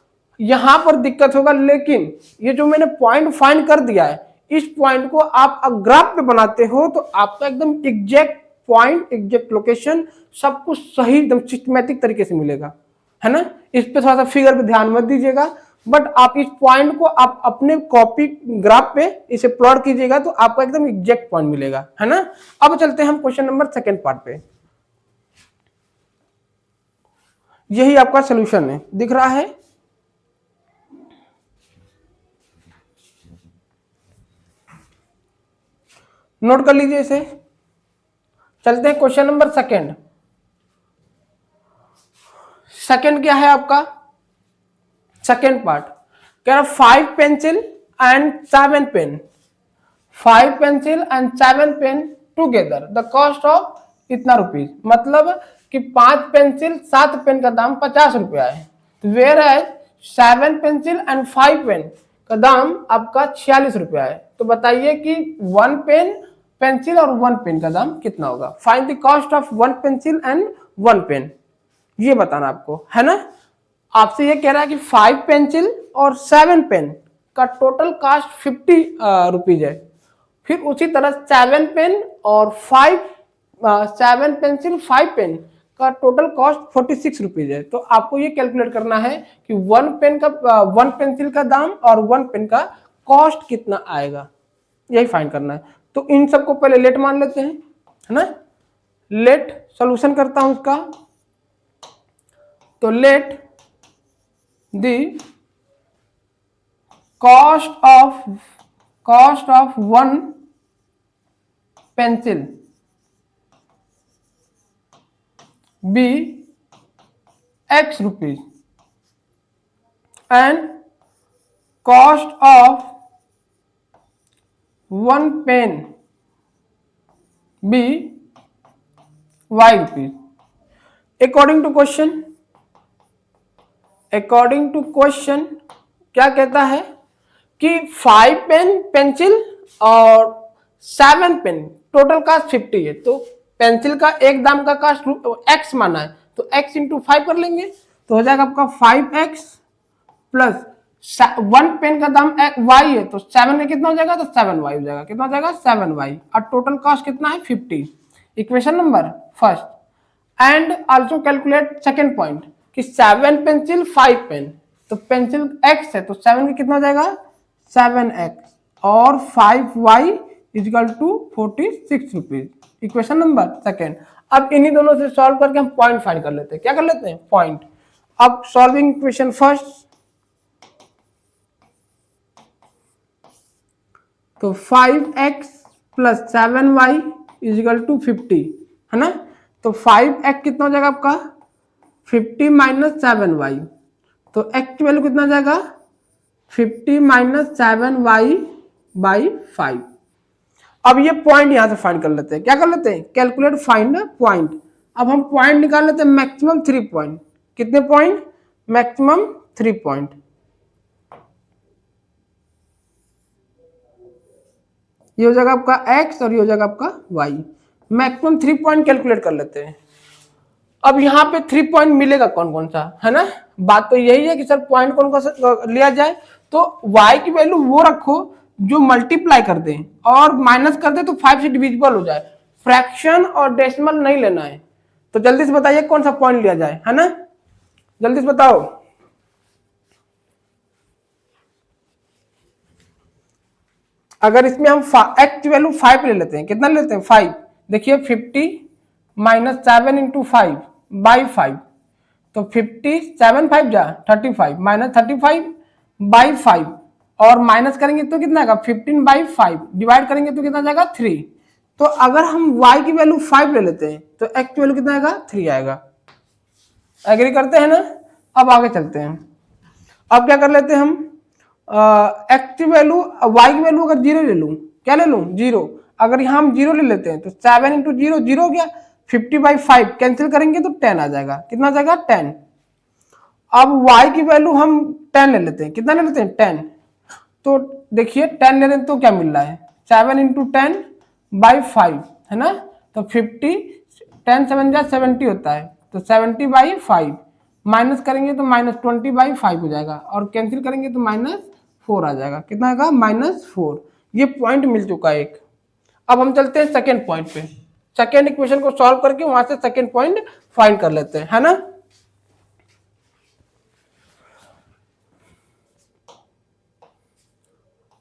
यहां पर दिक्कत होगा, लेकिन ये जो मैंने पॉइंट फाइंड कर दिया है, इस पॉइंट को आप ग्राफ पे बनाते हो तो आपका एकदम एग्जैक्ट पॉइंट, एग्जैक्ट लोकेशन, सब कुछ सही एकदम सिस्टमैटिक तरीके से मिलेगा, है ना। इस पे थोड़ा सा फिगर पे ध्यान मत दीजिएगा, बट आप इस पॉइंट को आप अपने कॉपी ग्राफ पे इसे प्लॉट कीजिएगा तो आपको एकदम एग्जैक्ट पॉइंट मिलेगा, है ना। अब चलते हैं हम क्वेश्चन नंबर 2 पार्ट पे। यही आपका सोल्यूशन है, दिख रहा है, नोट कर लीजिए इसे। चलते हैं क्वेश्चन नंबर 2। सेकंड क्या है आपका, सेकंड पार्ट कह रहा 5 pencil and 7 pen, 5 pencil and 7 pen together the cost of इतना रुपीज। मतलब कि 5 पेंसिल 7 पेन का दाम 50 रुपया है, वेयर है 7 पेंसिल एंड 5 पेन का दाम आपका 46 रुपया है। तो बताइए कि 1 पेन पेंसिल और 1 पेन का दाम कितना होगा। Find the cost of 1 pencil and 1 pen, ये बताना आपको, है ना। आपसे ये कह रहा है कि 5 पेंसिल और 7 पेन का टोटल कॉस्ट 50 रुपीज है। फिर उसी तरह 7 पेन और 7 पेंसिल 5 पेन का टोटल कॉस्ट 46 रुपीज है। तो आपको ये कैलकुलेट करना है कि 1 पेन का 1 पेंसिल का दाम और 1 पेन का कॉस्ट कितना आएगा, यही फाइंड करना है। तो इन सबको पहले लेट मान लेते हैं, है ना। लेट सॉल्यूशन करता हूं उसका, तो let the cost of 1 pencil be X rupees and cost of 1 pen be Y rupees. According to question क्या कहता है कि 5 पेन पेंसिल और 7 पेन टोटल कास्ट 50 है। तो पेंसिल का एक दाम का कास्ट x माना है, तो x इंटू 5 कर लेंगे तो हो जाएगा आपका 5x प्लस 1 पेन का दाम y है तो 7 में कितना हो जाएगा, तो 7y हो जाएगा। कितना हो जाएगा 7y, और टोटल कॉस्ट कितना है 50। Equation number first. And also calculate second point कि 7 पेंसिल 5 पेन, तो पेंसिल x है तो 7 का कितना हो जाएगा 7x और 5y equal to 46 rupees. Equation number second. अब इन्हीं दोनों से सॉल्व करके हम पॉइंट फाइंड कर लेते हैं। क्या कर लेते हैं, पॉइंट। अब सॉल्विंग इक्वेशन फर्स्ट, तो 5x plus 7y is equal to 50, है ना। तो 5x कितना हो जाएगा आपका 50 माइनस 7y, तो x की वैल्यू कितना हो जाएगा 50 माइनस 7y/5। अब ये पॉइंट यहां से फाइंड कर लेते हैं। क्या कर लेते हैं? Calculate find point. अब हम पॉइंट निकाल लेते हैं मैक्सिमम 3 पॉइंट। कितने पॉइंट? Maximum 3 point. ये हो जाएगा आपका x और ये हो जाएगा आपका y। मैक्सिमम 3 पॉइंट कैलकुलेट कर लेते हैं। अब यहाँ पे 3 पॉइंट मिलेगा कौन कौन सा, है ना? बात तो यही है कि सर पॉइंट कौन कौन सा लिया जाए। तो y की वैल्यू वो रखो जो मल्टीप्लाई कर दें और माइनस कर दे तो 5 से डिविजिबल हो जाए। फ्रैक्शन और डेसिमल नहीं लेना है। तो जल्दी से बताइए कौन सा पॉइंट लिया जाए, है ना? जल्दी से बताओ। अगर इसमें हम x की वैल्यू 5 ले लेते हैं, कितना लेते हैं? 5। देखिए 50 माइनस 7 इंटू 5/5, तो 50 7 5 जा 35 माइनस 35/5 और माइनस करेंगे तो कितना आएगा? 15/5 डिवाइड करेंगे तो कितना जाएगा? 3। तो अगर हम y की वैल्यू 5 ले लेते हैं तो x की वैल्यू कितना आएगा? 3 आएगा। एग्री करते हैं ना? अब आगे चलते हैं। अब क्या कर लेते हैं हम? x की वैल्यू, y की वैल्यू अगर 0 ले लूं, क्या ले लूं? 0। अगर यहां हम 0 ले लेते हैं तो 7 इंटू 0 0 हो गया। 50/5 कैंसिल करेंगे तो 10 आ जाएगा। कितना आ जाएगा? 10। अब y की वैल्यू हम 10 ले लेते हैं। कितना ले लेते हैं? 10। तो देखिए 10 ले लेते तो क्या मिल रहा है? 7 इंटू 10/5, है ना? तो 50 10 7 जा 70 होता है, तो 70/5 माइनस करेंगे तो -20/5 हो जाएगा और कैंसिल करेंगे तो -4 आ जाएगा। कितना आएगा? -4। ये पॉइंट मिल चुका है एक। अब हम चलते हैं सेकेंड पॉइंट पे। सेकेंड इक्वेशन को सॉल्व करके वहां से सेकेंड पॉइंट फाइंड कर लेते हैं, है ना?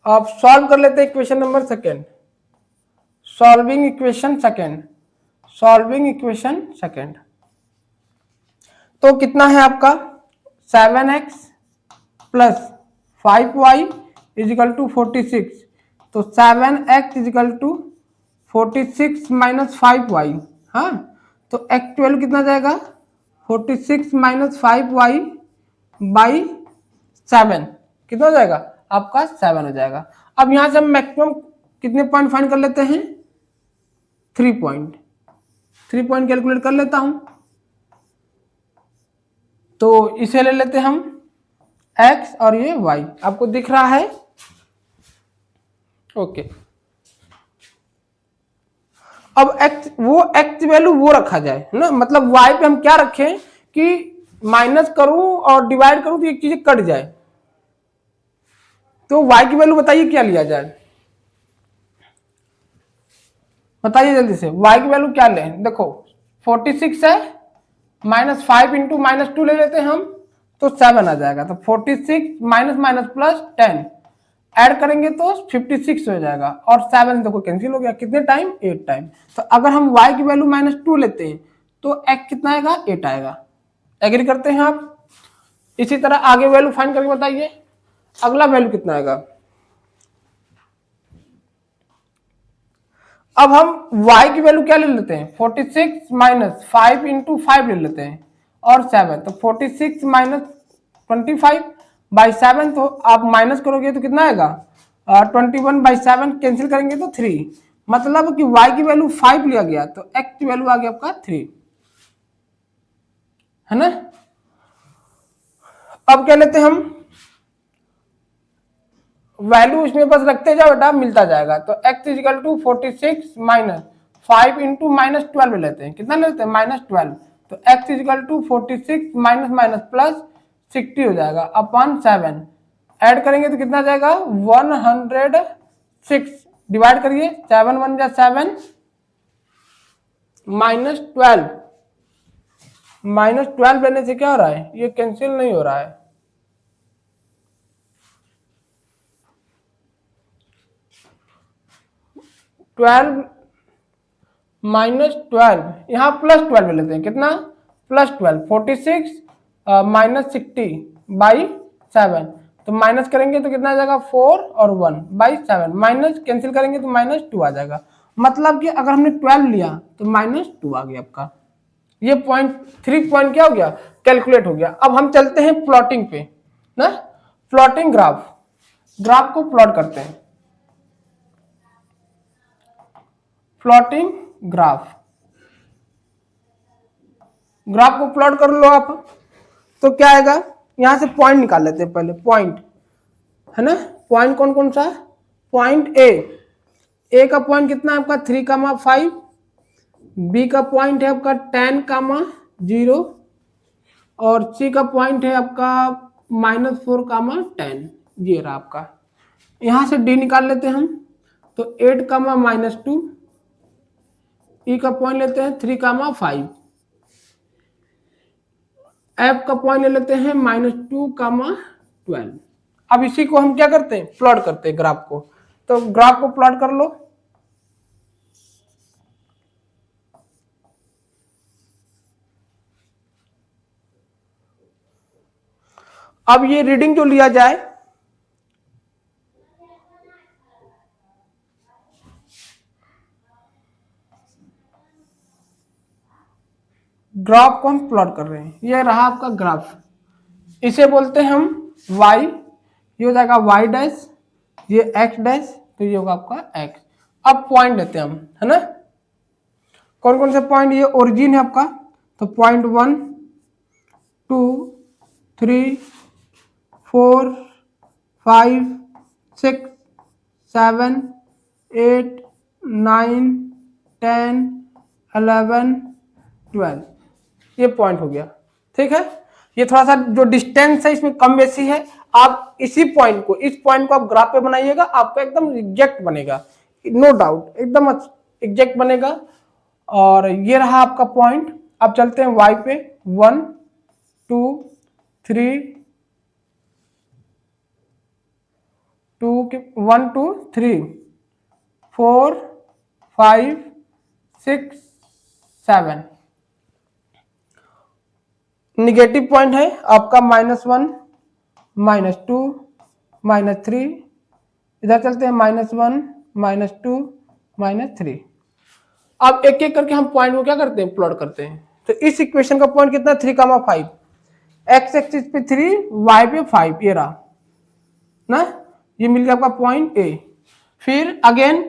अब सॉल्व कर लेते हैं equation number second. Solving equation second. Solving equation second. तो कितना है आपका? 7x plus 5y equal to 46। तो 7x is equal to 46 minus 5y। हाँ, तो x की वैल्यू कितना जाएगा? 46 माइनस 5y/7 कितना हो जाएगा? आपका 7 हो जाएगा। अब यहां से हम मैक्सिमम कितने पॉइंट फाइंड कर लेते हैं? 3 पॉइंट। 3 पॉइंट कैलकुलेट कर लेता हूं। तो इसे ले लेते हम x और ये y। आपको दिख रहा है? ओके। अब x वैल्यू वो रखा जाए, है ना? मतलब y पे हम क्या रखें कि माइनस करूं और डिवाइड करूं तो एक चीज कट जाए। तो y की वैल्यू बताइए क्या लिया जाए? बताइए जल्दी से। y की वैल्यू क्या लें? देखो 46 है, -5 इंटू -2 ले लेते हैं हम तो 7 आ जाएगा। तो 46 माइनस माइनस प्लस 10 ऐड करेंगे तो 56 हो जाएगा और 7 देखो कैंसिल हो गया। कितने टाइम? 8 टाइम। तो अगर हम y की वैल्यू -2 लेते हैं तो x कितना आएगा? 8 आएगा। एग्री करते हैं आप? इसी तरह आगे वैल्यू फाइंड करके बताइए अगला वैल्यू कितना आएगा। अब हम y की वैल्यू क्या ले लेते हैं? 46 माइनस 5 इंटू 5 ले लेते हैं और 7। तो 46 माइनस 25/7, तो आप माइनस करोगे तो कितना आएगा? 21/7 कैंसिल करेंगे तो 3। मतलब कि y की वैल्यू 5 लिया गया तो x की वैल्यू आ गया आपका 3, है ना? अब क्या लेते हैं हम? वैल्यू इसमें बस रखते जाओ बेटा, मिलता जाएगा। तो x is equal to 46 minus 5 into -12 लेते हैं। कितना लेते हैं? -12। तो x is equal to 46 minus minus plus 60 हो जाएगा अपॉन 7। ऐड करेंगे तो कितना जाएगा? 106। डिवाइड करिए, 7 1 जा 7 -12। -12 लेने से क्या हो रहा है? ये कैंसिल नहीं हो रहा है। 12 -12 यहाँ +12 ले लेते हैं। कितना? +12। 46 -60/7। तो माइनस करेंगे तो कितना आ जाएगा? 4 और 1/7। माइनस कैंसिल करेंगे तो -2 आ जाएगा। मतलब कि अगर हमने 12 लिया तो -2 आ गया आपका। ये पॉइंट 3 क्या हो गया? कैलकुलेट हो गया। अब हम चलते हैं प्लॉटिंग पे ना, प्लॉटिंग ग्राफ। ग्राफ को प्लॉट करते हैं, प्लॉटिंग ग्राफ। ग्राफ को प्लॉट कर लो आप, तो क्या आएगा, यहां से पॉइंट निकाल लेते हैं पहले, पॉइंट है ना। पॉइंट कौन कौन सा, पॉइंट ए का पॉइंट कितना है आपका 3,5, बी का पॉइंट है आपका 10,0 और सी का पॉइंट है आपका -4,10। ये रहा आपका। यहां से डी निकाल लेते हैं हम, तो 8,-2, ई का पॉइंट लेते हैं 3,5, एफ का पॉइंट ले लेते हैं -2,12। अब इसी को हम क्या करते हैं, प्लॉट करते हैं ग्राफ को। तो ग्राफ को प्लॉट कर लो। अब ये रीडिंग जो लिया जाए, ग्राफ को हम प्लॉट कर रहे हैं, ये रहा आपका ग्राफ। इसे बोलते हैं हम y, ये हो जाएगा y डैश, ये x डैश, तो ये होगा आपका x। अब पॉइंट लेते हैं हम, है ना। कौन कौन से पॉइंट, ये ओरिजिन है आपका, तो पॉइंट 1, 2, 3, 4, 5, 6, 7, 8, 9, 10, 11, 12, ये पॉइंट हो गया। ठीक है, ये थोड़ा सा जो डिस्टेंस है इसमें कम बेसी है। आप इसी पॉइंट को, इस पॉइंट को आप ग्राफ पे बनाइएगा, आपका एकदम एग्जैक्ट बनेगा, नो डाउट, एकदम एग्जैक्ट बनेगा। और ये रहा आपका पॉइंट। अब चलते हैं y पे, 1, 2, 3, 1, 2, 3, 4, 5, 6, 7। निगेटिव पॉइंट है आपका -1, -2, -3, इधर चलते हैं -1, -2, -3। अब एक एक करके हम पॉइंट को क्या करते हैं, प्लॉट करते हैं। तो इस इक्वेशन का पॉइंट कितना, 3,5, x एक्सिस पे 3, y पे 5, ये रहा ना, ये मिल गया आपका पॉइंट ए। फिर अगेन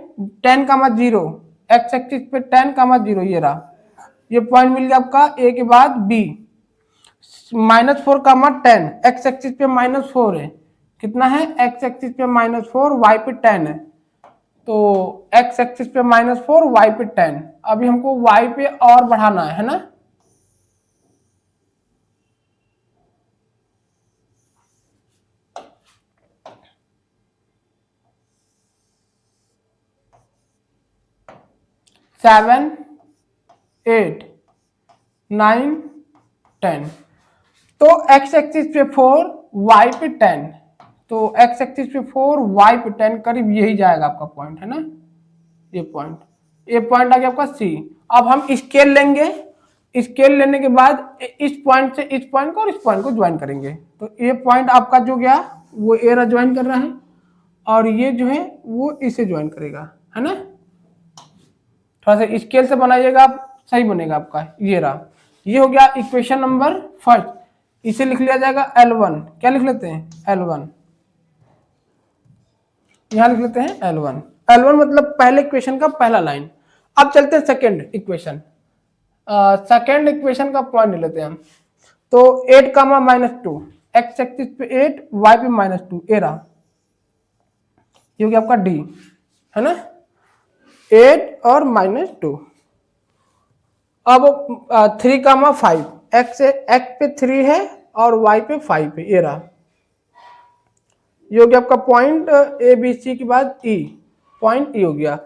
10,0, x एक्सिस पे 10,0, ये रहा, ये पॉइंट मिल गया आपका ए के बाद बी। -4,10, x एक्सिस पे -4 है, कितना है, x एक्सिस पे -4, y पे 10 है, तो x एक्सिस पे -4, y पे 10। अभी हमको y पे और बढ़ाना है ना। सेवन, 8, 9, 10, तो x एक्सिस पे 4, y पे 10, तो x एक्सिस पे 4, y पे 10, करीब यही जाएगा आपका पॉइंट, है ना। ये पॉइंट आ गया आपका C। अब हम स्केल लेंगे, स्केल लेने के बाद इस पॉइंट से इस पॉइंट को और इस पॉइंट को ज्वाइन करेंगे, तो ये पॉइंट आपका जो गया वो ए ज्वाइन कर रहा है, और ये जो है वो इसे ज्वाइन करेगा, है ना। थोड़ा सा स्केल से बनाइएगा, आप सही बनेगा आपका। ये रहा, ये हो गया इक्वेशन नंबर फर्स्ट। इसे लिख लिया जाएगा L1, क्या लिख लेते हैं, L1, यहां लिख लेते हैं L1। L1 मतलब पहले इक्वेशन का पहला लाइन। अब चलते हैं सेकेंड इक्वेशन। सेकेंड इक्वेशन का पॉइंट ले लेते हैं हम, तो 8,-2, x एक्सिस पे 8, y पे -2, ए रहा, ये हो गया आपका D, है ना, 8 और -2। अब 3,5, x पे 3 है और y पे 5 है, ये रहा, ये हो गया आपका पॉइंट ए बी सी के बाद E, पॉइंट E हो गया।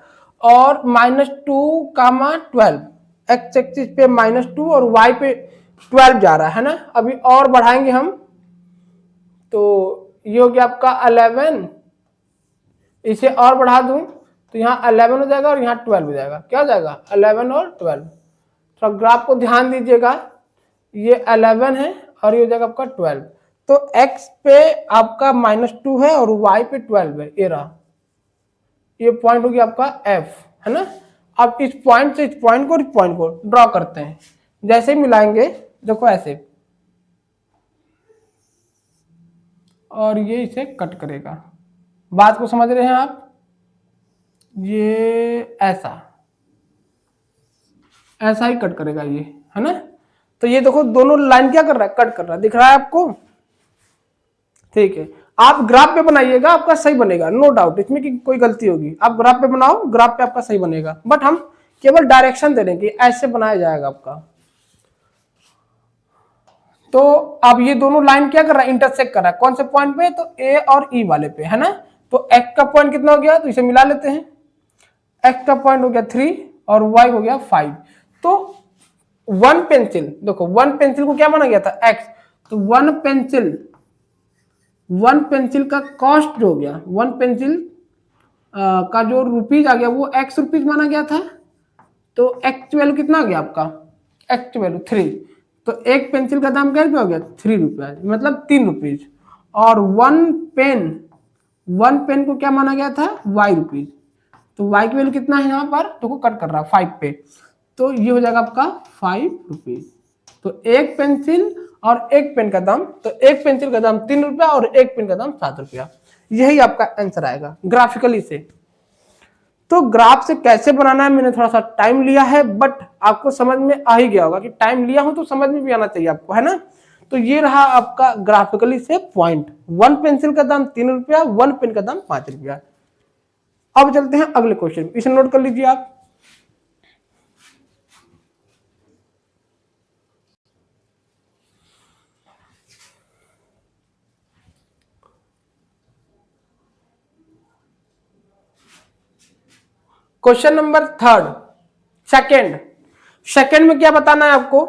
और -2,12, x एक्सिस पे -2 और y पे 12 जा रहा है ना। अभी और बढ़ाएंगे हम, तो ये हो गया आपका 11, इसे और बढ़ा दूं तो यहाँ 11 हो जाएगा और यहाँ 12 हो जाएगा, क्या हो जाएगा, 11 और 12। थोड़ा ग्राफ को ध्यान दीजिएगा, ये 11 है और ये हो जाएगा आपका 12, तो x पे आपका -2 है और y पे 12 है, ये रहा, ये पॉइंट हो गया आपका F, है ना। अब इस पॉइंट से इस पॉइंट को ड्रॉ करते हैं, जैसे ही मिलाएंगे देखो ऐसे, और ये इसे कट करेगा, बात को समझ रहे हैं आप? ये ऐसा ही कट करेगा ये, है ना। तो ये देखो दोनों लाइन क्या कर रहा है, कट कर रहा है, दिख रहा है आपको? ठीक है, आप ग्राफ पे बनाइएगा, आपका सही बनेगा, नो डाउट इसमें कि कोई गलती होगी। आप ग्राफ पे बनाओ, ग्राफ पे आपका सही बनेगा, बट हम केवल डायरेक्शन दे रहे हैं कि ऐसे बनाया जाएगा आपका। तो अब ये दोनों लाइन क्या कर रहा है, इंटरसेक्ट कर रहा है, कौन से पॉइंट पे, तो ए और ई वाले पे, है ना। तो एक्स का पॉइंट कितना हो गया, तो इसे मिला लेते हैं। एक्स का पॉइंट हो गया 3 और वाई हो गया 5। तो वन पेंसिल, देखो वन पेंसिल को क्या माना गया था, एक्स। तो वन पेंसिल का कॉस्ट जो हो गया, वन पेंसिल का जो रुपीज आ गया वो एक्स रुपीज माना गया था। तो एक्स वैल्यू कितना आ गया आपका, एक्स वैल्यू 3। तो एक पेंसिल का दाम क्या हो गया, 3 रुपया, मतलब 3 रुपीज। और वन पेन को क्या माना गया था, वाई रुपीज। तो वाई की वैल्यू कितना है यहाँ पर, तो को कट कर रहा है 5 पे, तो ये हो जाएगा आपका 5 रुपीज। तो एक पेंसिल और एक पेन का दाम, तो एक पेंसिल का दाम 3 रुपया और एक पेन का दाम 7 रुपया। यही आपका आंसर आएगा ग्राफिकली से। तो ग्राफ से कैसे बनाना है, मैंने थोड़ा सा टाइम लिया है, बट आपको समझ में आ ही गया होगा कि टाइम लिया हो तो समझ में भी आना चाहिए आपको, है ना। तो ये रहा आपका ग्राफिकली से पॉइंट, वन पेंसिल का दाम 3 रुपया, वन पेन का दाम 5 रुपया। अब चलते हैं अगले क्वेश्चन, इसे नोट कर लीजिए आप। क्वेश्चन नंबर 3, सेकेंड में क्या बताना है आपको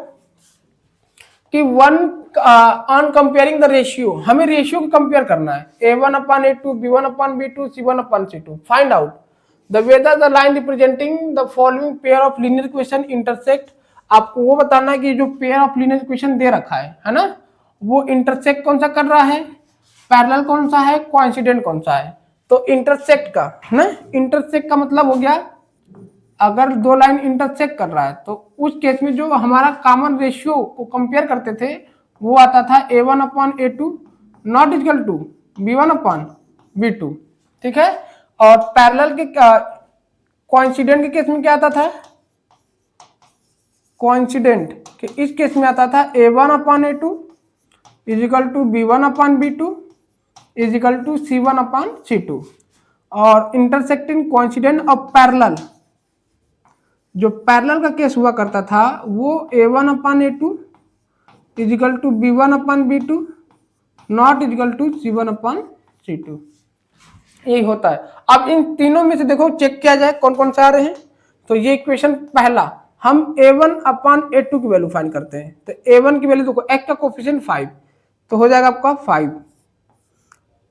कि one on comparing the ratio, हमें रेशियो को कंपेयर करना है, a1/a2, b1/b2, c1/c2। Find out the whether the line representing the following pair of linear equation intersect. आपको वो बताना है कि जो पेयर ऑफ लीनियर इक्वेशन दे रखा है ना, वो इंटरसेक्ट कौन सा कर रहा है, पैरेलल कौन सा है, कोइंसिडेंट कौन सा है। तो इंटरसेक्ट का है ना, इंटरसेक्ट का मतलब हो गया अगर दो लाइन इंटरसेक्ट कर रहा है तो उस केस में जो हमारा कॉमन रेशियो को कंपेयर करते थे वो आता था a1/a2 not equal to b1/b2, ठीक है। और पैरेलल के कोइंसिडेंट के केस में क्या आता था, कोइंसिडेंट के इस केस में आता था a1/a2 is equal to b1/b2 is equal to c1/c2। और इंटरसेक्टिंग कोइंसिडेंट ऑफ पैरेलल, जो पैरेलल का केस हुआ करता था वो a1/a2 is equal to b1/b2 not equal to c1/c2। यही होता है। अब इन तीनों में से देखो चेक किया जाए कौन कौन से आ रहे हैं। तो ये इक्वेशन पहला, हम a1/a2 की वैल्यू फाइंड करते हैं। तो a1 की वैल्यू देखो, x का कोफिशिएंट 5, तो हो जाएगा आपका 5।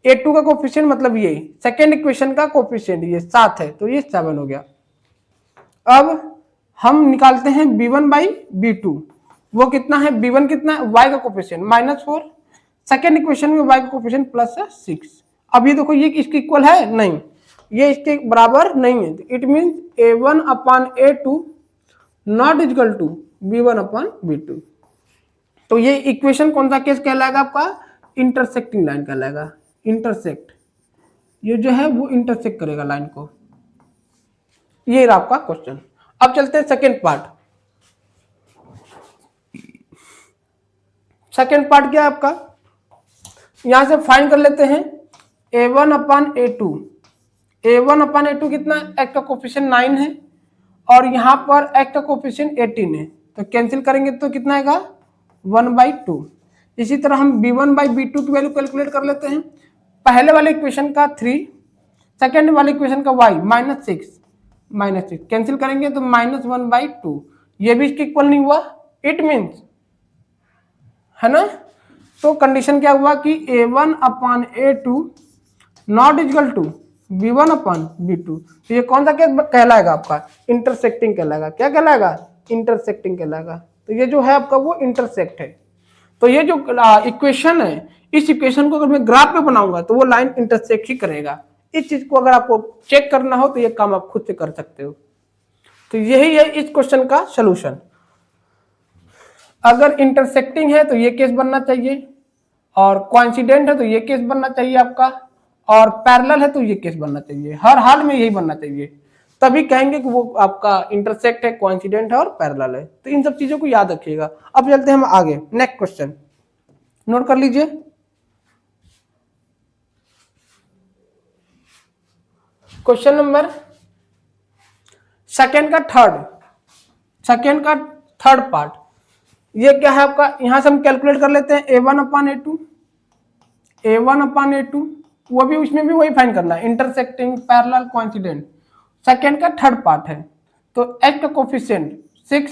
a2 का कोफिशिएंट मतलब ये सेकेंड इक्वेशन का कोफिशिएंट ये 7 है, तो ये 7 हो गया। अब हम निकालते हैं b1/b2, वो कितना है, b1 कितना है, y का कोफिशिएंट -4, सेकेंड इक्वेशन में y का कोफिशिएंट +6। अब ये देखो ये इसके इक्वल है, नहीं, ये इसके बराबर नहीं है। It means a1/a2 not equal to b1/b2। तो ये इक्वेशन कौन सा केस कहलाएगा आपका, इंटरसेक्टिंग लाइन कहलाएगा। इंटरसेक्ट, ये जो है वो इंटरसेक्ट करेगा लाइन को। ये रहा आपका क्वेश्चन। अब चलते हैं सेकेंड पार्ट। सेकेंड पार्ट क्या है आपका, यहां से फाइंड कर लेते हैं a1/a2। a1/a2 कितना है, x का कोफिशिएंट 9 है और यहां पर x का कोफिशिएंट 18 है, तो कैंसिल करेंगे तो कितना आएगा 1/2। इसी तरह हम b1/b2 की वैल्यू कैलकुलेट कर लेते हैं। पहले वाले इक्वेशन का 3, सेकेंड वाले इक्वेशन का y -6 कैंसिल करेंगे तो -1/2। ये भी इसके इक्वल नहीं हुआ, इट मीन्स, है ना। तो कंडीशन क्या हुआ कि a1/a2 not equal to b1/b2। तो ये कौन सा कहलाएगा आपका, इंटरसेक्टिंग कहलाएगा। क्या कहलाएगा, इंटरसेक्टिंग कहलाएगा। तो ये जो है आपका वो इंटरसेक्ट है। तो ये जो इक्वेशन है, इस इक्वेशन को अगर मैं ग्राफ पे बनाऊंगा तो वो लाइन इंटरसेक्ट ही करेगा। इस चीज को अगर आपको चेक करना हो तो ये काम आप खुद से कर सकते हो। तो यही है इस क्वेश्चन का सलूशन। अगर इंटरसेक्टिंग है तो ये केस बनना चाहिए, और कोइंसिडेंट है तो ये केस बनना चाहिए आपका, और पैरेलल है तो ये केस बनना चाहिए, हर हाल में यही बनना चाहिए, तभी कहेंगे कि वो आपका इंटरसेक्ट है, कोइंसिडेंट है और पैरेलल है। तो इन सब चीजों को याद रखिएगा। अब चलते हैं हम आगे, नेक्स्ट क्वेश्चन नोट कर लीजिए। क्वेश्चन नंबर सेकेंड का थर्ड पार्ट, ये क्या है आपका, यहां से हम कैलकुलेट कर लेते हैं a1/a2, वो भी उसमें भी वही फाइंड करना है, इंटरसेक्टिंग, पैरेलल, कोइंसिडेंट। सेकेंड का थर्ड पार्ट है, तो x का कोफिशिएंट 6,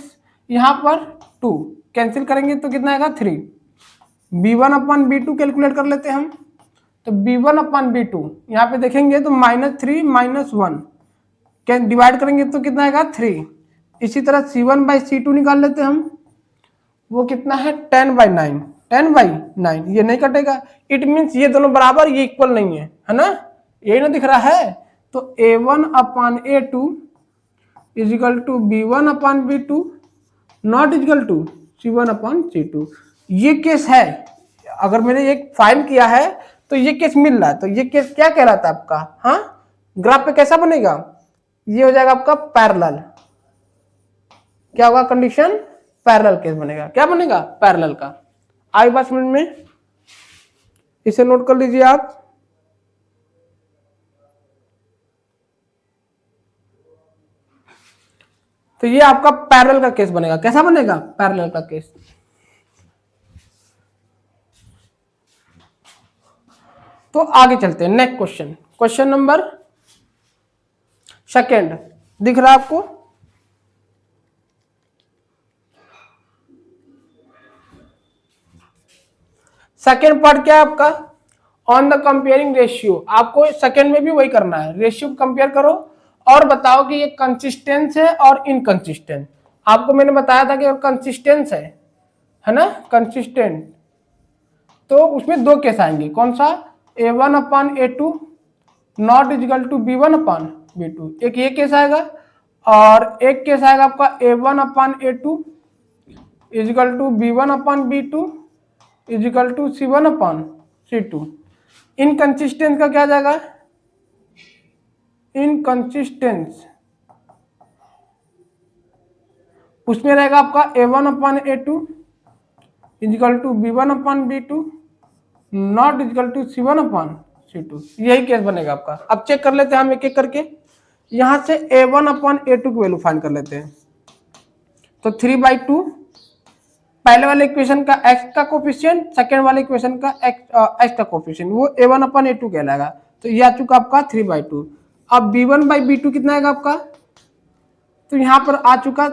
यहां पर 2 कैंसिल करेंगे तो कितना आएगा 3। b1/b2 कैलकुलेट कर लेते हैं हम, तो b1/b2 यहाँ पे देखेंगे तो -3 -1 डिवाइड करेंगे तो कितना आएगा 3। इसी तरह c1/c2 निकाल लेते हैं हम, वो कितना है 10/9, ये नहीं कटेगा, इट मीन्स ये दोनों बराबर, ये इक्वल नहीं है ना, यही ना दिख रहा है। तो a1/a2 is equal to b1/b2 not equal to c1/c2। ये केस है, अगर मैंने ये फाइंड किया है तो ये केस मिल रहा है, तो ये केस क्या कह रहा था आपका, हाँ ग्राफ पे कैसा बनेगा, ये हो जाएगा आपका पैरेलल। क्या होगा कंडीशन, पैरेलल केस बनेगा। क्या बनेगा, पैरेलल का। आई बात समझ में, इसे नोट कर लीजिए आप। तो ये आपका पैरेलल का केस बनेगा। कैसा बनेगा, पैरेलल का केस। तो आगे चलते हैं, next question, question number second दिख रहा है आपको। सेकेंड पार्ट क्या है आपका, ऑन द कंपेयरिंग रेशियो। आपको सेकेंड में भी वही करना है, रेशियो कंपेयर करो और बताओ कि ये कंसिस्टेंस है और इनकंसिस्टेंट। आपको मैंने बताया था कि कंसिस्टेंस है ना, कंसिस्टेंट, तो उसमें दो केस आएंगे, कौन सा, a1/a2 not equal to b1/b2, एक ये केस आएगा, और एक केस आएगा आपका a1/a2 equal to b1/b2 equal to c1/c2। Inconsistence का क्या जाएगा, इनकंसिस्टेंस उसमें रहेगा आपका a1/a2 equal to b1/b2 not equal to c1/c2। यही केस बनेगा आपका। अब चेक कर लेते हैं हम एक एक करके, यहां से a1/a2 की वैल्यू फाइंड कर लेते हैं। तो 3/2 पहले वाले इक्वेशन का x का कोफिशिएंट, सेकेंड वाले इक्वेशन का x का कोफिशिएंट, वो a1/a2 कहलाएगा। तो ये आ चुका आपका 3/2। अब b1/b2 कितना आएगा आपका, तो यहां पर आ चुका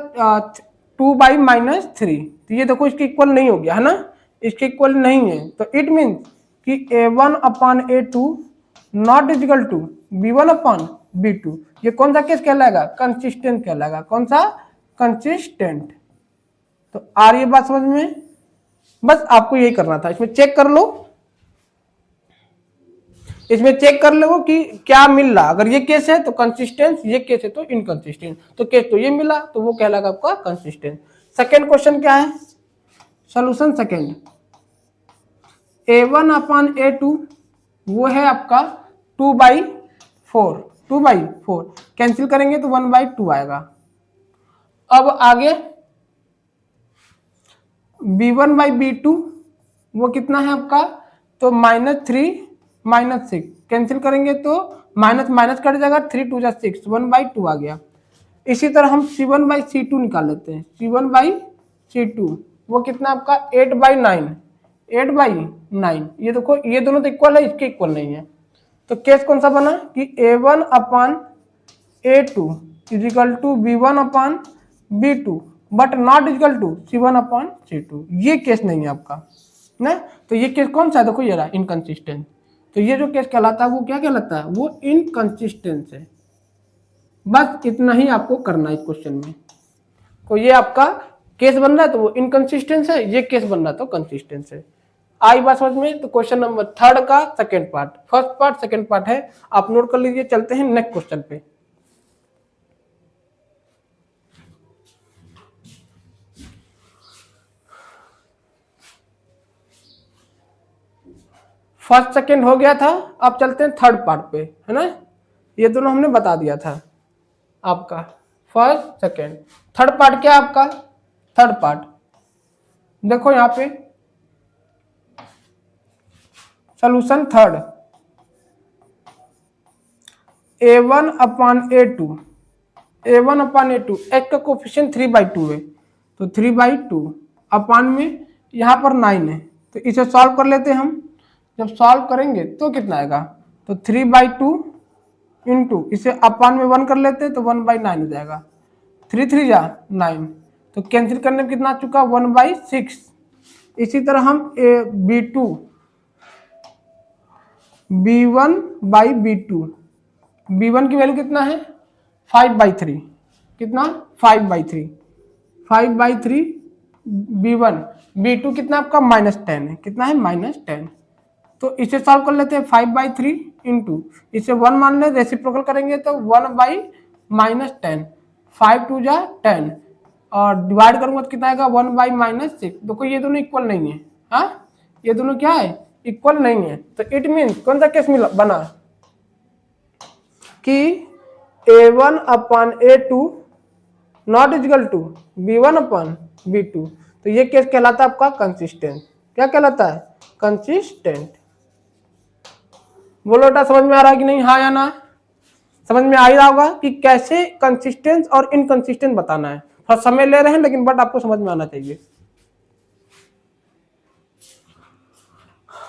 2/-3। तो ये देखो इसके इक्वल नहीं हो गया है ना, इसके इक्वल नहीं है, तो इट मीन्स कि a1/a2 not equal to b1/b2। ये कौन सा केस कहलाएगा, कंसिस्टेंट कहलाएगा। कौन सा, कंसिस्टेंट। तो आ रही है बात समझ में, बस आपको यही करना था। इसमें चेक कर लो, इसमें चेक कर लो कि क्या मिल रहा। अगर ये केस है तो कंसिस्टेंस, ये केस है तो इनकंसिस्टेंट। तो केस तो ये मिला, तो वो कहलाएगा आपका कंसिस्टेंट। सेकेंड क्वेश्चन क्या है, सॉल्यूशन सेकेंड, a1/a2 वो है आपका 2/4 कैंसिल करेंगे तो 1/2 आएगा। अब आगे b1/b2 वो कितना है आपका, तो -3 -6 कैंसिल करेंगे तो माइनस माइनस कट जाएगा, 3 2 जा 6, 1/2 आ गया। इसी तरह हम c1/c2 निकाल लेते हैं। c1/c2 वो कितना आपका 8/9। ये देखो ये दोनों तो इक्वल है, इसके इक्वल नहीं है। तो केस कौन सा बना कि a1/a2 equal to b1/b2 but not equal to c1/c2। ये केस नहीं है आपका ना, तो ये केस कौन सा है, देखो ये रहा इनकंसिस्टेंट। तो ये जो केस कहलाता है वो क्या कहलाता है, वो इनकंसिस्टेंस है। बस इतना ही आपको करना है इस क्वेश्चन में। तो ये आपका केस बन रहा है तो वो इनकंसिस्टेंस है, ये केस बन रहा है तो कंसिस्टेंस है। आई बात समझ में। तो क्वेश्चन नंबर थर्ड का second part, first part second part है, आप नोट कर लीजिए। चलते हैं नेक्स्ट क्वेश्चन पे। फर्स्ट सेकंड हो गया था, अब चलते हैं थर्ड पार्ट पे, है ना। ये दोनों हमने बता दिया था आपका फर्स्ट सेकंड। थर्ड पार्ट क्या आपका, थर्ड पार्ट देखो यहाँ पे solution third, a1 upon a2, a1 upon a2, x का कोफिशिएंट 3/2 है तो 3/2 अपॉन में यहाँ पर 9 है, तो इसे सॉल्व कर लेते हैं हम। जब सॉल्व करेंगे तो कितना आएगा, तो 3/2 इंटू इसे अपॉन में 1 कर लेते हैं तो 1/9 हो जाएगा, 3 3 जा 9, तो कैंसिल करने में कितना आ चुका 1/6। इसी तरह हम b2 b1/b2, b1 की वैल्यू कितना है 5/3, कितना 5/3, 5/3 b1, b2 कितना आपका -10 है, कितना है -10, तो इसे सॉल्व कर लेते हैं 5/3 इंटू इसे 1 मान ले, रेसिप्रोकल करेंगे तो 1/-10, 5 2 जा 10 और डिवाइड करूंगा तो कितना आएगा 1/-6। देखो ये दोनों इक्वल नहीं है, हाँ ये दोनों क्या है इक्वल नहीं है, तो इट मीन कौन सा केस मिला बना कि a1 upon a2 not equal to b1 upon b2, तो ये केस कहलाता है आपका कंसिस्टेंट। क्या कहलाता है, कंसिस्टेंट। बोलो बेटा समझ में आ रहा है कि नहीं, हाँ या ना। समझ में आ ही रहा होगा कि कैसे कंसिस्टेंस और इनकंसिस्टेंट बताना है। थोड़ा समय ले रहे हैं लेकिन बट आपको समझ में आना चाहिए।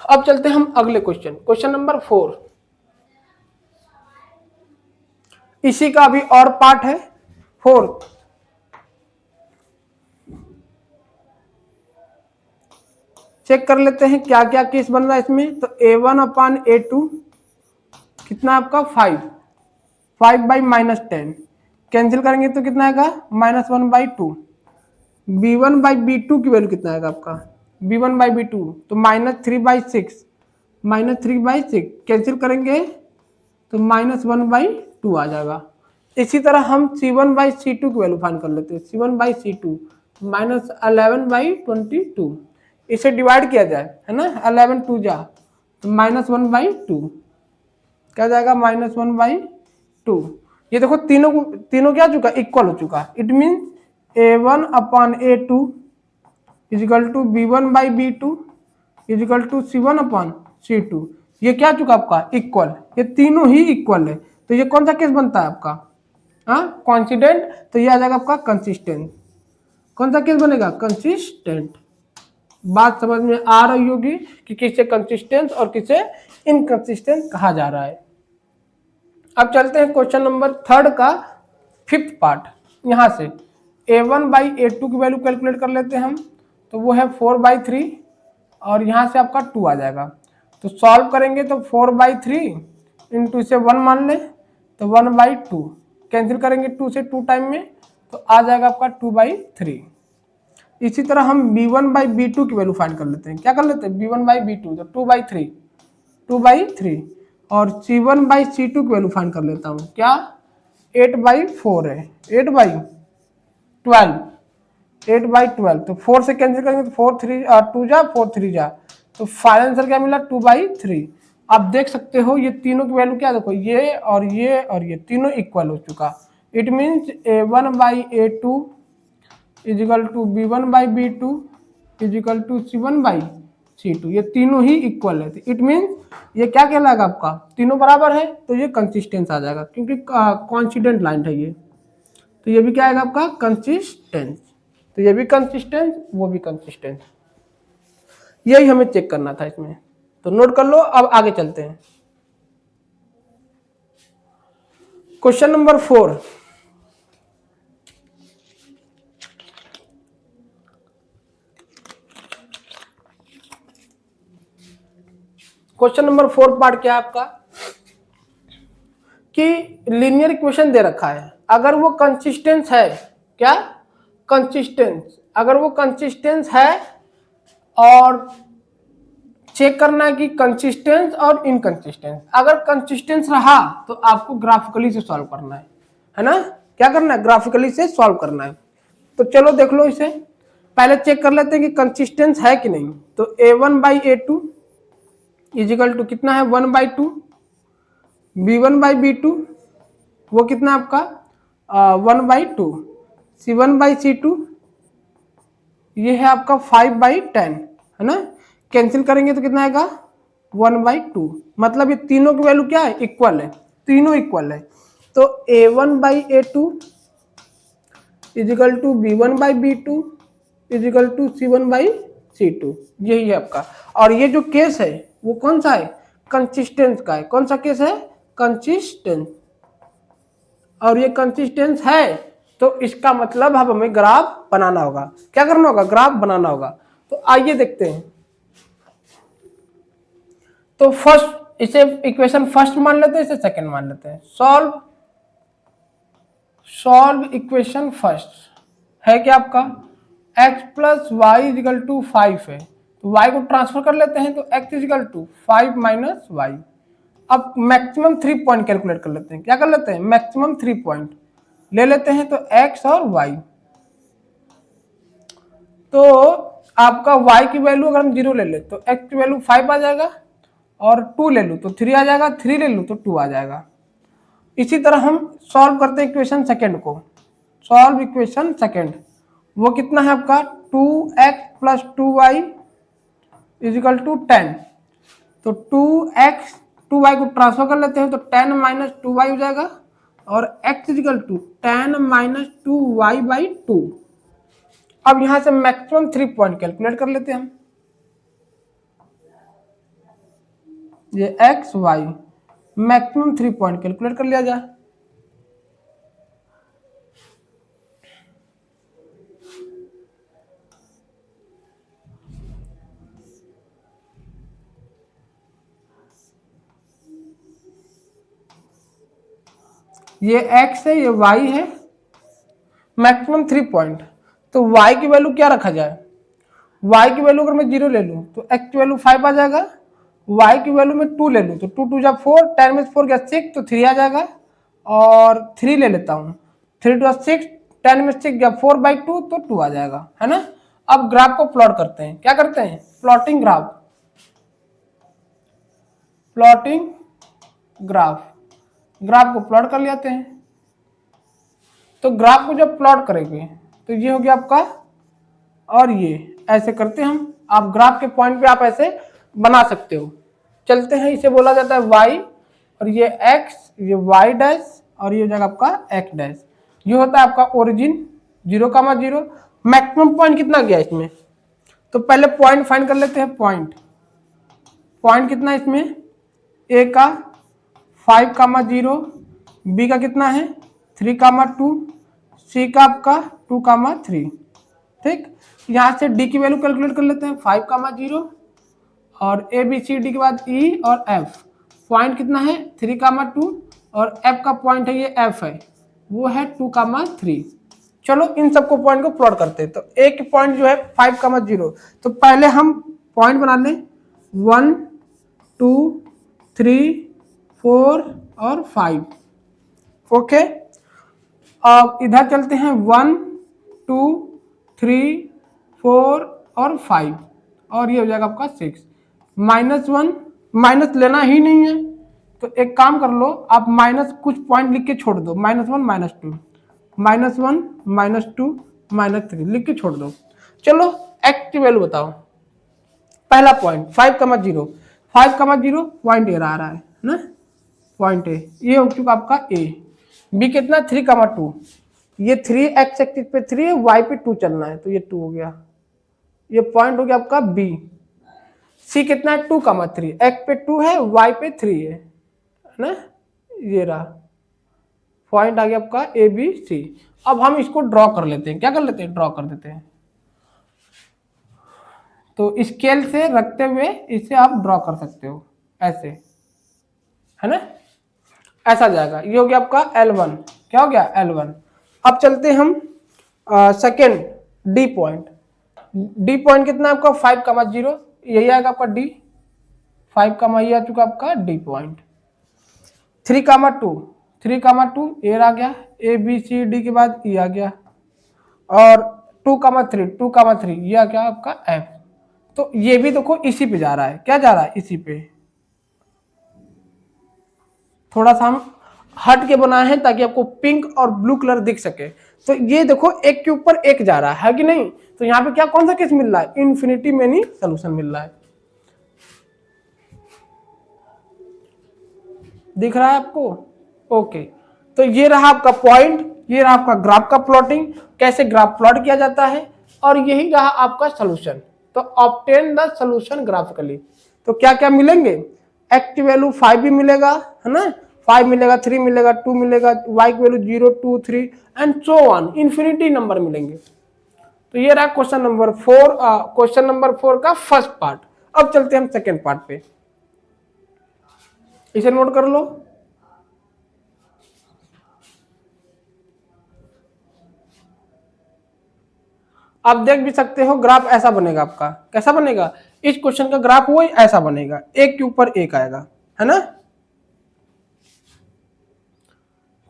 अब चलते हैं हम अगले क्वेश्चन, क्वेश्चन नंबर 4। इसी का भी और पार्ट है 4। चेक कर लेते हैं क्या क्या केस बन रहा है इसमें। तो a1 अपॉन a2 कितना आपका 5/-10, कैंसिल करेंगे तो कितना आएगा -1/2। b1/b2 की वैल्यू कितना आएगा आपका, b1/b2 तो -3/6, -3/6 कैंसिल करेंगे तो -1/2 आ जाएगा। इसी तरह हम c1/c2 की वैल्यू फाइंड कर लेते हैं, c1/c2 -11/22, इसे डिवाइड किया जाए है ना, 11 2 जा तो -1/2 क्या जाएगा -1/2। ये देखो तीनों क्या चुका इक्वल हो चुका, it mean a1 upon a2 equal to b1/b2 equal to c1 upon c2। ये क्या चुका आपका इक्वल, ये तीनों ही इक्वल है, तो ये कौन सा केस बनता है आपका, हाँ कॉन्सिडेंट। तो ये आ जाएगा आपका कंसिस्टेंट। कौन सा केस बनेगा, कंसिस्टेंट। बात समझ में आ रही होगी कि किसे कंसिस्टेंट और किसे इनकंसिस्टेंट कहा जा रहा है। अब चलते हैं क्वेश्चन नंबर 3 का 5th पार्ट। यहां से a1/a2 की वैल्यू कैलकुलेट कर लेते हैं हम, तो वो है 4/3 और यहां से आपका 2 आ जाएगा। तो सॉल्व करेंगे तो 4/3 इंटू इसे 1 मान ले तो 1/2, कैंसिल करेंगे 2 से 2 टाइम में तो आ जाएगा आपका 2/3। इसी तरह हम b1/b2 की वैल्यू फाइंड कर लेते हैं। क्या कर लेते हैं b1/b2 तो 2/3 और c1/c2 की वैल्यू फाइंड कर लेता हूँ, क्या 8/4 है, 8/12 तो 4 से कैंसिल करेंगे तो 4 3 2 जा 4 3 जा, तो फाइनल आंसर क्या मिला 2/3। आप देख सकते हो ये तीनों की वैल्यू क्या, देखो ये और ये तीनों इक्वल हो चुका। It means a1/a2 equal to b1/b2 equal to c1/c2, ये तीनों ही इक्वल है। इट मीन्स ये क्या कहलाएगा आपका, तीनों बराबर है तो ये कंसिस्टेंस आ जाएगा, क्योंकि कॉन्सिडेंट लाइन है ये, तो ये भी क्या आएगा आपका कंसिस्टेंस। तो ये भी कंसिस्टेंस वो भी कंसिस्टेंस, यही हमें चेक करना था इसमें, तो नोट कर लो। अब आगे चलते हैं question number 4। Question number 4 part क्या है आपका कि लीनियर इक्वेशन दे रखा है, अगर वो कंसिस्टेंस है, क्या कंसिस्टेंस, अगर वो कंसिस्टेंस है और चेक करना है कि कंसिस्टेंस और इनकंसिस्टेंस। अगर कंसिस्टेंस रहा तो आपको ग्राफिकली से सॉल्व करना है ना, क्या करना है ग्राफिकली से सॉल्व करना है। तो चलो देख लो इसे, पहले चेक कर लेते हैं कि कंसिस्टेंस है कि नहीं। तो a1/a2 इजिकल टू कितना है 1/2, B1/B2 वो कितना आपका 1/2, C1/C2 ये है आपका 5/10 है ना। कैंसिल करेंगे तो कितना आएगा 1/2, मतलब ये तीनों की वैल्यू क्या है इक्वल है, तीनों इक्वल है। तो A1/A2 equal to B1/B2 equal to C1/C2, यही है आपका। और ये जो केस है वो कौन सा है कंसिस्टेंस का है। कौन सा केस है कंसिस्टेंस, और ये कंसिस्टेंस है तो इसका मतलब अब हमें ग्राफ बनाना होगा। क्या करना होगा ग्राफ बनाना होगा। तो आइए देखते हैं। तो फर्स्ट इसे इक्वेशन फर्स्ट मान लेते हैं, इसे सेकंड मान लेते हैं। सॉल्व इक्वेशन फर्स्ट है क्या आपका x plus y equal to 5 है, तो y को ट्रांसफर कर लेते हैं, तो x is equal to 5 minus y. अब मैक्सिमम 3 पॉइंट कैलकुलेट कर लेते हैं। क्या कर लेते हैं मैक्सिमम 3 पॉइंट ले लेते हैं, तो x और y। तो आपका y की वैल्यू अगर हम 0 ले ले तो x की वैल्यू 5 आ जाएगा, और 2 ले लूँ तो 3 आ जाएगा, 3 ले लूँ तो 2 आ जाएगा। इसी तरह हम सॉल्व करते हैं इक्वेशन सेकेंड को। सॉल्व इक्वेशन सेकेंड वो कितना है आपका 2x plus 2y is equal to 10। तो 2x 2y को ट्रांसफर कर लेते हैं, तो 10 माइनस 2y हो जाएगा, और x is equal to 10 minus 2y/2। अब यहां से मैक्सिमम 3 पॉइंट कैलकुलेट कर लेते हैं हम। ये x y maximum 3 point calculate कर लिया जाए। ये x है, ये y है, मैक्सिमम 3 पॉइंट। तो y की वैल्यू क्या रखा जाए, y की वैल्यू अगर मैं 0 ले लूं तो x की वैल्यू 5 आ जाएगा, y की वैल्यू में 2 ले लूं तो 2 2 जा 4, 10 में 4 गया 6, तो 3 आ जाएगा, और 3 ले लेता हूं, 3 2 6, 10 में 6 गया 4/2, तो 2 आ जाएगा, है ना। अब ग्राफ को प्लॉट करते हैं। क्या करते हैं plotting graph, plotting graph, graph को प्लॉट कर लेते हैं। तो ग्राफ को जब प्लॉट करेंगे तो ये हो गया आपका, और ये ऐसे करते हैं हम। आप ग्राफ के पॉइंट पे आप ऐसे बना सकते हो। चलते हैं, इसे बोला जाता है y, और ये x, ये y डैश, और ये हो जाएगा आपका x डैश। ये होता है आपका ओरिजिन 0,0। मैक्सिमम पॉइंट कितना गया इसमें, तो पहले पॉइंट फाइंड कर लेते हैं। पॉइंट कितना है इसमें, a का 5,0, b का कितना है 3,2, c का आपका 2,3। ठीक, यहाँ से d की वैल्यू कैलकुलेट कर लेते हैं 5,0, और a b c d के बाद e और f। पॉइंट कितना है 3,2, और f का पॉइंट है ये f है, वो है 2,3। चलो इन सबको पॉइंट को प्लॉट करते हैं। तो एक पॉइंट जो है 5,0, तो पहले हम पॉइंट बना लें 1 2 3 4 और 5। ओके, अब इधर चलते हैं 1 2 3 4 और 5, और ये हो जाएगा आपका 6। -1 माइनस लेना ही नहीं है, तो एक काम कर लो आप, माइनस कुछ पॉइंट लिख के छोड़ दो, -1 -2 -1 -2 -3 लिख के छोड़ दो। चलो x की वैल्यू बताओ। पहला पॉइंट 5,0, 5,0 पॉइंट ए आ रहा है ना, पॉइंट ए ये हो चुका आपका a। b कितना 3,2, ये 3 x एक्सिस पे 3 है, y पे 2 चलना है, तो ये 2 हो गया, ये पॉइंट हो गया आपका b। c कितना है 2,3, x पे 2 है, y पे 3 है ना, ये रहा पॉइंट आ गया आपका ए बी सी। अब हम इसको ड्रॉ कर लेते हैं। क्या कर लेते हैं ड्रॉ कर देते हैं। तो स्केल से रखते हुए इसे आप ड्रॉ कर सकते हो ऐसे, है ना, ऐसा जाएगा। ये हो गया आपका L1। क्या हो गया L1। अब चलते हम second D point. D point कितना है आपका 5,0, यही आएगा आपका डी 5, ये आ चुका आपका डी पॉइंट। 3,2 3,2 ए आ गया, ए बी सी डी के बाद ई आ गया, और 2,3 ये आ गया आपका एफ। तो ये भी देखो इसी पे जा रहा है। क्या जा रहा है इसी पे, थोड़ा सा हम हट के बनाए हैं ताकि आपको पिंक और ब्लू कलर दिख सके। तो ये देखो एक के ऊपर एक जा रहा है कि नहीं, तो यहाँ पे क्या कौन सा केस मिल रहा है, इन्फिनिटी मेनी सोल्यूशन मिल रहा है। दिख रहा है आपको? ओके, तो ये रहा आपका पॉइंट, ये रहा आपका ग्राफ का प्लॉटिंग, कैसे ग्राफ प्लॉट किया जाता है, और यही रहा आपका सोल्यूशन। तो ऑब्टेन द सोल्यूशन ग्राफिकली। तो क्या क्या मिलेंगे, एक्स की वैल्यू 5 भी मिलेगा, है ना, 5 मिलेगा, 3 मिलेगा, 2 मिलेगा, y की value 0, 2, 3 and so on, infinity number मिलेंगे। तो ये रहा क्वेश्चन नंबर 4, क्वेश्चन नंबर 4 का फर्स्ट पार्ट। अब चलते हैं हम सेकेंड पार्ट पे, इसे नोट कर लो। आप देख भी सकते हो ग्राफ ऐसा बनेगा आपका, कैसा बनेगा, इस क्वेश्चन का ग्राफ वो ऐसा बनेगा, एक के ऊपर एक आएगा, है ना।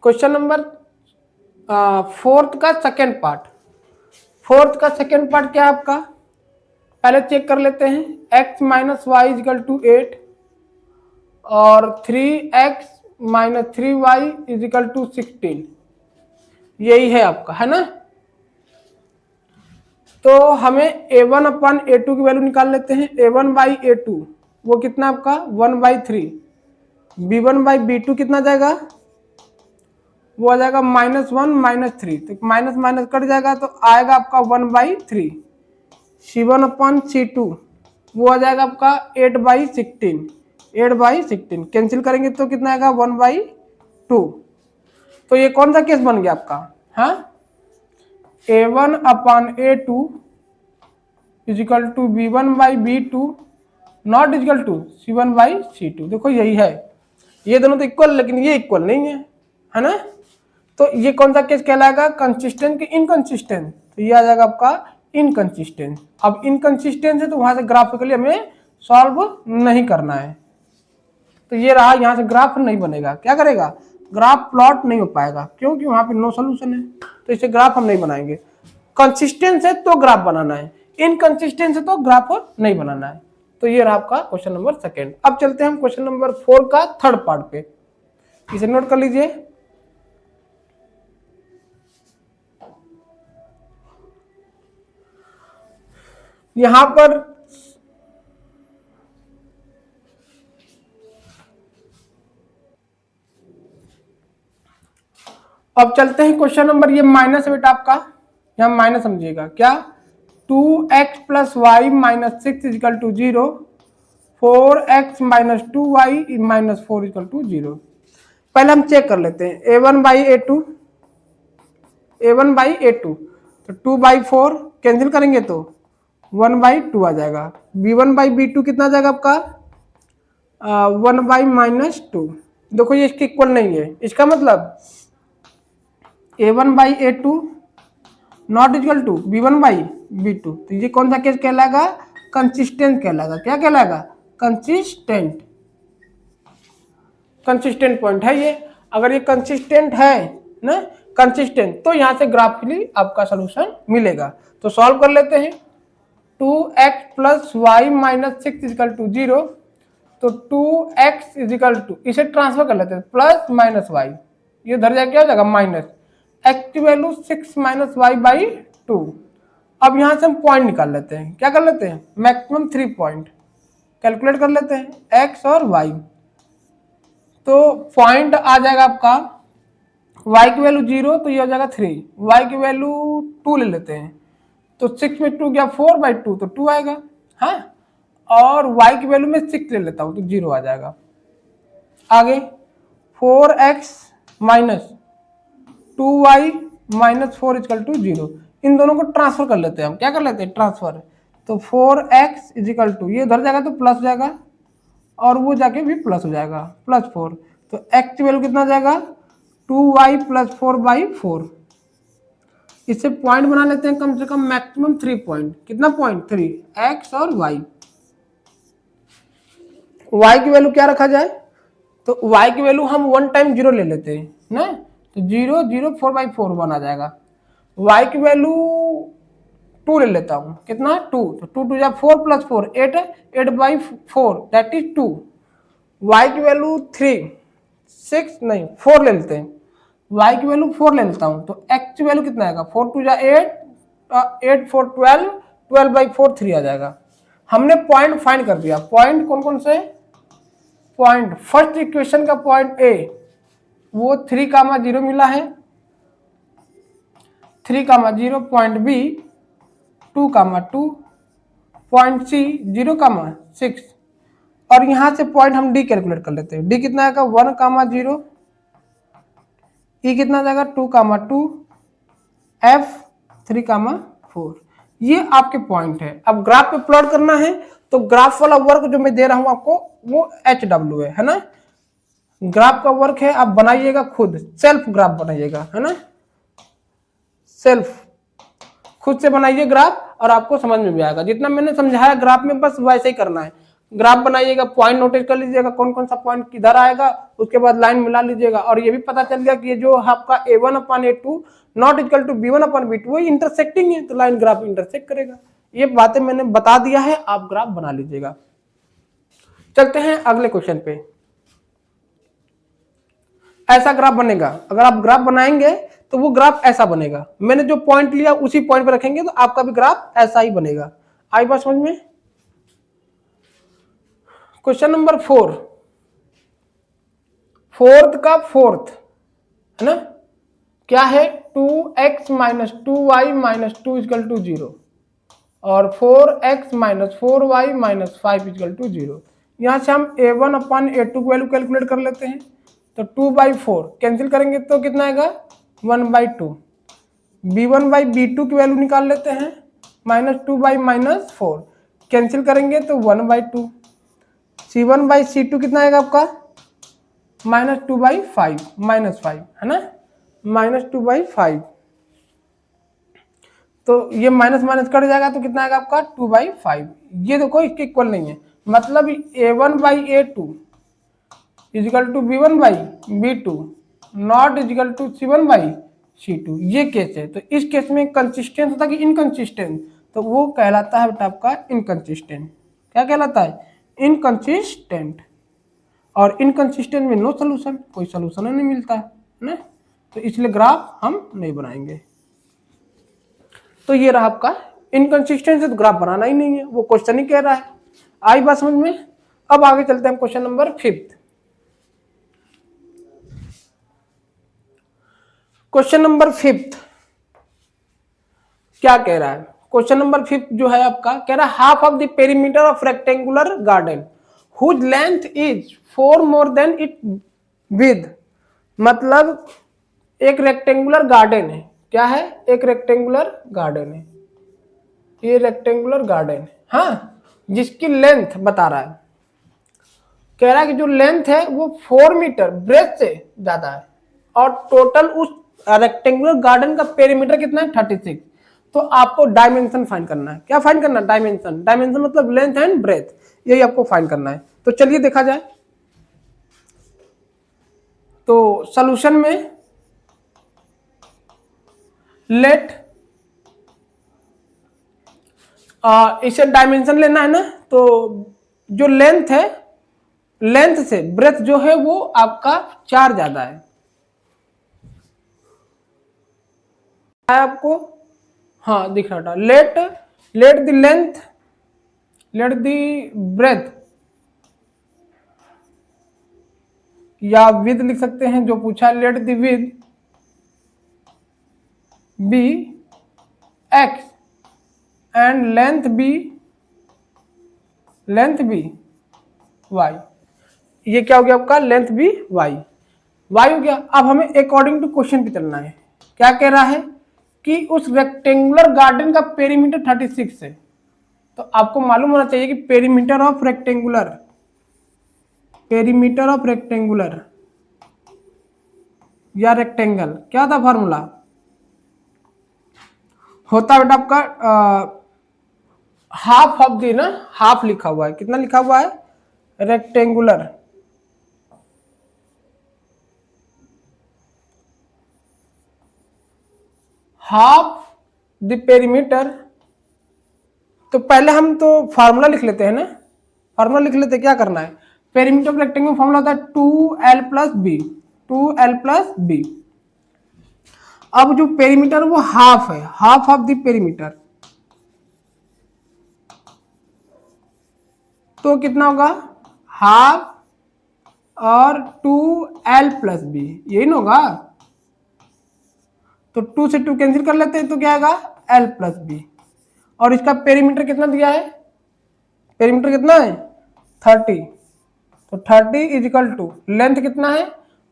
क्वेश्चन नंबर 4 का सेकेंड पार्ट, 4 का सेकेंड पार्ट क्या है आपका, पहले चेक कर लेते हैं, x minus y equal to 8 और 3x minus 3y is equal to 16, यही है आपका, है ना। तो हमें a1 अपन a2 की वैल्यू निकाल लेते हैं, a1 बाई a2 वो कितना आपका 1/3, b1 बाई b2 कितना जाएगा, वो आ जाएगा -1 -3, तो माइनस माइनस कट जाएगा तो आएगा आपका 1/3, c1 अपन c2 वो आ जाएगा आपका 8/16, 8/16 कैंसिल करेंगे तो कितना आएगा 1/2। तो ये कौन सा केस बन गया आपका, हाँ, a1 upon a2 equal to b1 by b2 not equal to c1 by c2। देखो यही है, ये दोनों तो इक्वल, लेकिन ये इक्वल नहीं है ना। तो ये कौन सा केस कहलाएगा, कंसिस्टेंट कि इनकंसिस्टेंट, तो ये आ जाएगा आपका इनकंसिस्टेंट। अब इनकंसिस्टेंट है तो वहां से ग्राफिकली हमें सॉल्व नहीं करना है, तो ये रहा, यहां से ग्राफ नहीं बनेगा, क्या करेगा, ग्राफ प्लॉट नहीं हो पाएगा, क्योंकि वहां पे नो सोल्यूशन है, तो इसे ग्राफ हम नहीं बनाएंगे। कंसिस्टेंट है तो ग्राफ बनाना है, इनकंसिस्टेंट है तो ग्राफ नहीं बनाना है। तो ये रहा आपका क्वेश्चन नंबर सेकेंड। अब चलते हैं हम क्वेश्चन नंबर 4 का थर्ड पार्ट पे, इसे नोट कर लीजिए। यहां पर अब चलते हैं क्वेश्चन नंबर, ये माइनस है बेटा आपका, यहां माइनस समझिएगा, क्या 2x plus y minus 6 equal to 0, 4x minus 2y minus 4 equal to 0। पहले हम चेक कर लेते हैं a1 by a2, a1 by a2, तो 2/4 कैंसिल करेंगे तो 1/2 आ जाएगा, b1 बाई b2 कितना आ जाएगा आपका 1/-2। देखो ये इसके इक्वल नहीं है, इसका मतलब a1 by a2 not equal to b1 by b2, तो ये कौन सा केस कहलाएगा, कंसिस्टेंट कहलाएगा, क्या कहलाएगा, कंसिस्टेंट, कंसिस्टेंट पॉइंट है ये। अगर ये कंसिस्टेंट है ना, कंसिस्टेंट, तो यहां से ग्राफिकली आपका सोल्यूशन मिलेगा। तो सॉल्व कर लेते हैं, 2x plus y minus 6 equal to 0, तो 2x इजिकल टू, इसे ट्रांसफर कर लेते हैं, प्लस माइनस वाई, ये उधर जाके क्या हो जाएगा माइनस, x की वैल्यू 6 माइनस वाई बाई 2। अब यहां से हम पॉइंट निकाल लेते हैं, क्या कर लेते हैं, मैक्सिमम 3 पॉइंट कैलकुलेट कर लेते हैं, x और y। तो पॉइंट आ जाएगा आपका, y की वैल्यू 0 तो ये हो जाएगा 3, y की वैल्यू 2 ले लेते हैं, तो 6 में 2 गया 4/2, तो 2 आएगा, हाँ, और y की वैल्यू में 6 ले लेता हूं तो 0 आ जाएगा। आगे 4x minus 2y minus 4 equal to 0, इन दोनों को ट्रांसफर कर लेते हैं हम, क्या कर लेते हैं ट्रांसफर, तो 4x इजिकल टू, ये उधर जाएगा तो प्लस हो जाएगा और वो जाके भी प्लस हो जाएगा, +4, तो x की वैल्यू कितना जाएगा 2y प्लस 4/4। इससे पॉइंट बना लेते हैं कम से कम मैक्सिमम 3 पॉइंट, कितना पॉइंट 3, x और y। y की वैल्यू क्या रखा जाए, तो y की वैल्यू हम 1 टाइम 0 ले लेते हैं ना, तो 0 0 4/4 1 आ जाएगा। y की वैल्यू 2 ले लेता हूं, कितना 2, तो 2 2 जा 4 प्लस 4 8, 8/4 दैट इज 2। y की वैल्यू 3, 6 नहीं 4 ले लेते हैं, y की वैल्यू 4 ले लेता हूं, तो x की वैल्यू कितना आएगा 4 2 जा 8, 8 4 12, 12/4 3 आ जाएगा। हमने पॉइंट फाइंड कर दिया। पॉइंट कौन कौन से, पॉइंट फर्स्ट इक्वेशन का पॉइंट ए वो 3,0 मिला है, 3,0, पॉइंट बी 2,2, पॉइंट सी 0,6, और यहां से पॉइंट हम डी कैलकुलेट कर लेते हैं। डी कितना आएगा 1,0, ई कितना आ जाएगा 2,2, एफ 3,4। ये आपके पॉइंट है। अब ग्राफ पे प्लॉट करना है तो ग्राफ वाला वर्क जो मैं दे रहा हूं आपको वो HW है ना। ग्राफ का वर्क है, आप बनाइएगा खुद, सेल्फ ग्राफ बनाइएगा, है ना, सेल्फ खुद से बनाइए ग्राफ और आपको समझ में भी आएगा। जितना मैंने समझाया ग्राफ में बस वैसे ही करना है। ग्राफ बनाइएगा, पॉइंट नोटिस कर लीजिएगा कौन कौन सा पॉइंट किधर आएगा, उसके बाद लाइन मिला लीजिएगा। और ये भी पता चल गया कि ये जो आपका A1/A2 not equal to B1/B2 वही इंटरसेक्टिंग है, तो लाइन ग्राफ इंटरसेक्ट करेगा। ये बातें मैंने बता दिया है, आप ग्राफ बना लीजिएगा। चलते हैं अगले क्वेश्चन पे। ऐसा ग्राफ बनेगा, अगर आप ग्राफ बनाएंगे तो वो ग्राफ ऐसा बनेगा। मैंने जो पॉइंट लिया उसी पॉइंट पे रखेंगे तो आपका भी ग्राफ ऐसा ही बनेगा। आई बात समझ में। क्वेश्चन नंबर 4, फोर्थ का फोर्थ है ना, क्या है 2x - 2y - 2 = 0 और 4x - 4y - 5 = 0। यहां से हम A1/A2 वैल्यू कैलकुलेट कर लेते हैं। तो 2/4 कैंसिल करेंगे तो कितना आएगा 1/2। B1/B2 की वैल्यू निकाल लेते हैं, -2/-4 कैंसिल करेंगे तो 1/2। C1/C2 कितना आएगा आपका -2/5 -5 है ना, -2/5। तो ये माइनस माइनस कट जाएगा तो कितना आएगा आपका 2/5। ये देखो इसके इक्वल नहीं है, मतलब A1/A2 = B1/B2 नॉट = C1/C2। ये केस है। तो इस केस में कंसिस्टेंट होता है कि इनकंसिस्टेंट, तो वो कहलाता है बेटा आपका इनकंसिस्टेंट। क्या कहलाता है इनकंसिस्टेंट। और इनकंसिस्टेंट में नो सोल्यूशन, कोई सोल्यूशन नहीं मिलता है ना, तो इसलिए ग्राफ हम नहीं बनाएंगे। तो ये रहा आपका इनकंसिस्टेंट, तो ग्राफ बनाना ही नहीं है, वो क्वेश्चन ही कह रहा है। आई बात समझ में। अब आगे चलते हैं क्वेश्चन नंबर 5। क्वेश्चन नंबर 5 क्या कह रहा है। क्वेश्चन नंबर 5 जो है आपका कह रहा है half of the perimeter of rectangular garden whose length is 4 more than it width. मतलब एक रेक्टेंगुलर गार्डन है, क्या है एक रेक्टेंगुलर गार्डन है, ये रेक्टेंगुलर गार्डन है हाँ, जिसकी लेंथ बता रहा है। कह रहा है कि जो लेंथ है वो 4 मीटर ब्रेथ से ज्यादा है और टोटल उस रेक्टेंगुलर गार्डन का पेरीमीटर कितना है 36। तो आपको डायमेंशन फाइंड करना है। क्या फाइंड करना है डायमेंशन, डायमेंशन मतलब लेंथ एंड ब्रेथ, यही आपको फाइंड करना है। तो चलिए देखा जाए। तो सॉल्यूशन में लेट इसे डायमेंशन लेना है ना, तो जो लेंथ है लेंथ से ब्रेथ जो है वो आपका 4 ज्यादा है आपको, हाँ दिख रहा था। Let the length let the breadth या विद लिख सकते हैं जो पूछा, let the width be x and length be y. ये क्या हो गया आपका लेंथ बी वाई हो गया। अब हमें अकॉर्डिंग टू क्वेश्चन पे चलना है। क्या कह रहा है कि उस रेक्टेंगुलर गार्डन का पेरीमीटर 36 है। तो आपको मालूम होना चाहिए कि पेरीमीटर ऑफ रेक्टेंगुलर या रेक्टेंगल क्या था फॉर्मूला, होता है बेटा आपका हाफ ऑफ दी ना, हाफ लिखा हुआ है, कितना लिखा हुआ है रेक्टेंगुलर हाफ द पेरीमीटर। तो पहले हम तो फार्मूला लिख लेते हैं ना, फार्मूला लिख लेते, क्या करना है पेरीमीटर ऑफ रेक्टेंगल फॉर्मूला होता है 2l plus B, 2l plus B. अब जो पेरीमीटर वो हाफ है, हाफ ऑफ द पेरीमीटर, तो कितना होगा हाफ और 2l प्लस बी, यही ना होगा। तो 2 से 2 कैंसिल कर लेते हैं तो क्या आएगा l प्लस बी। और इसका पेरीमीटर कितना दिया है, पेरीमीटर कितना है 30, तो 30 इज इक्वल टू लेंथ कितना है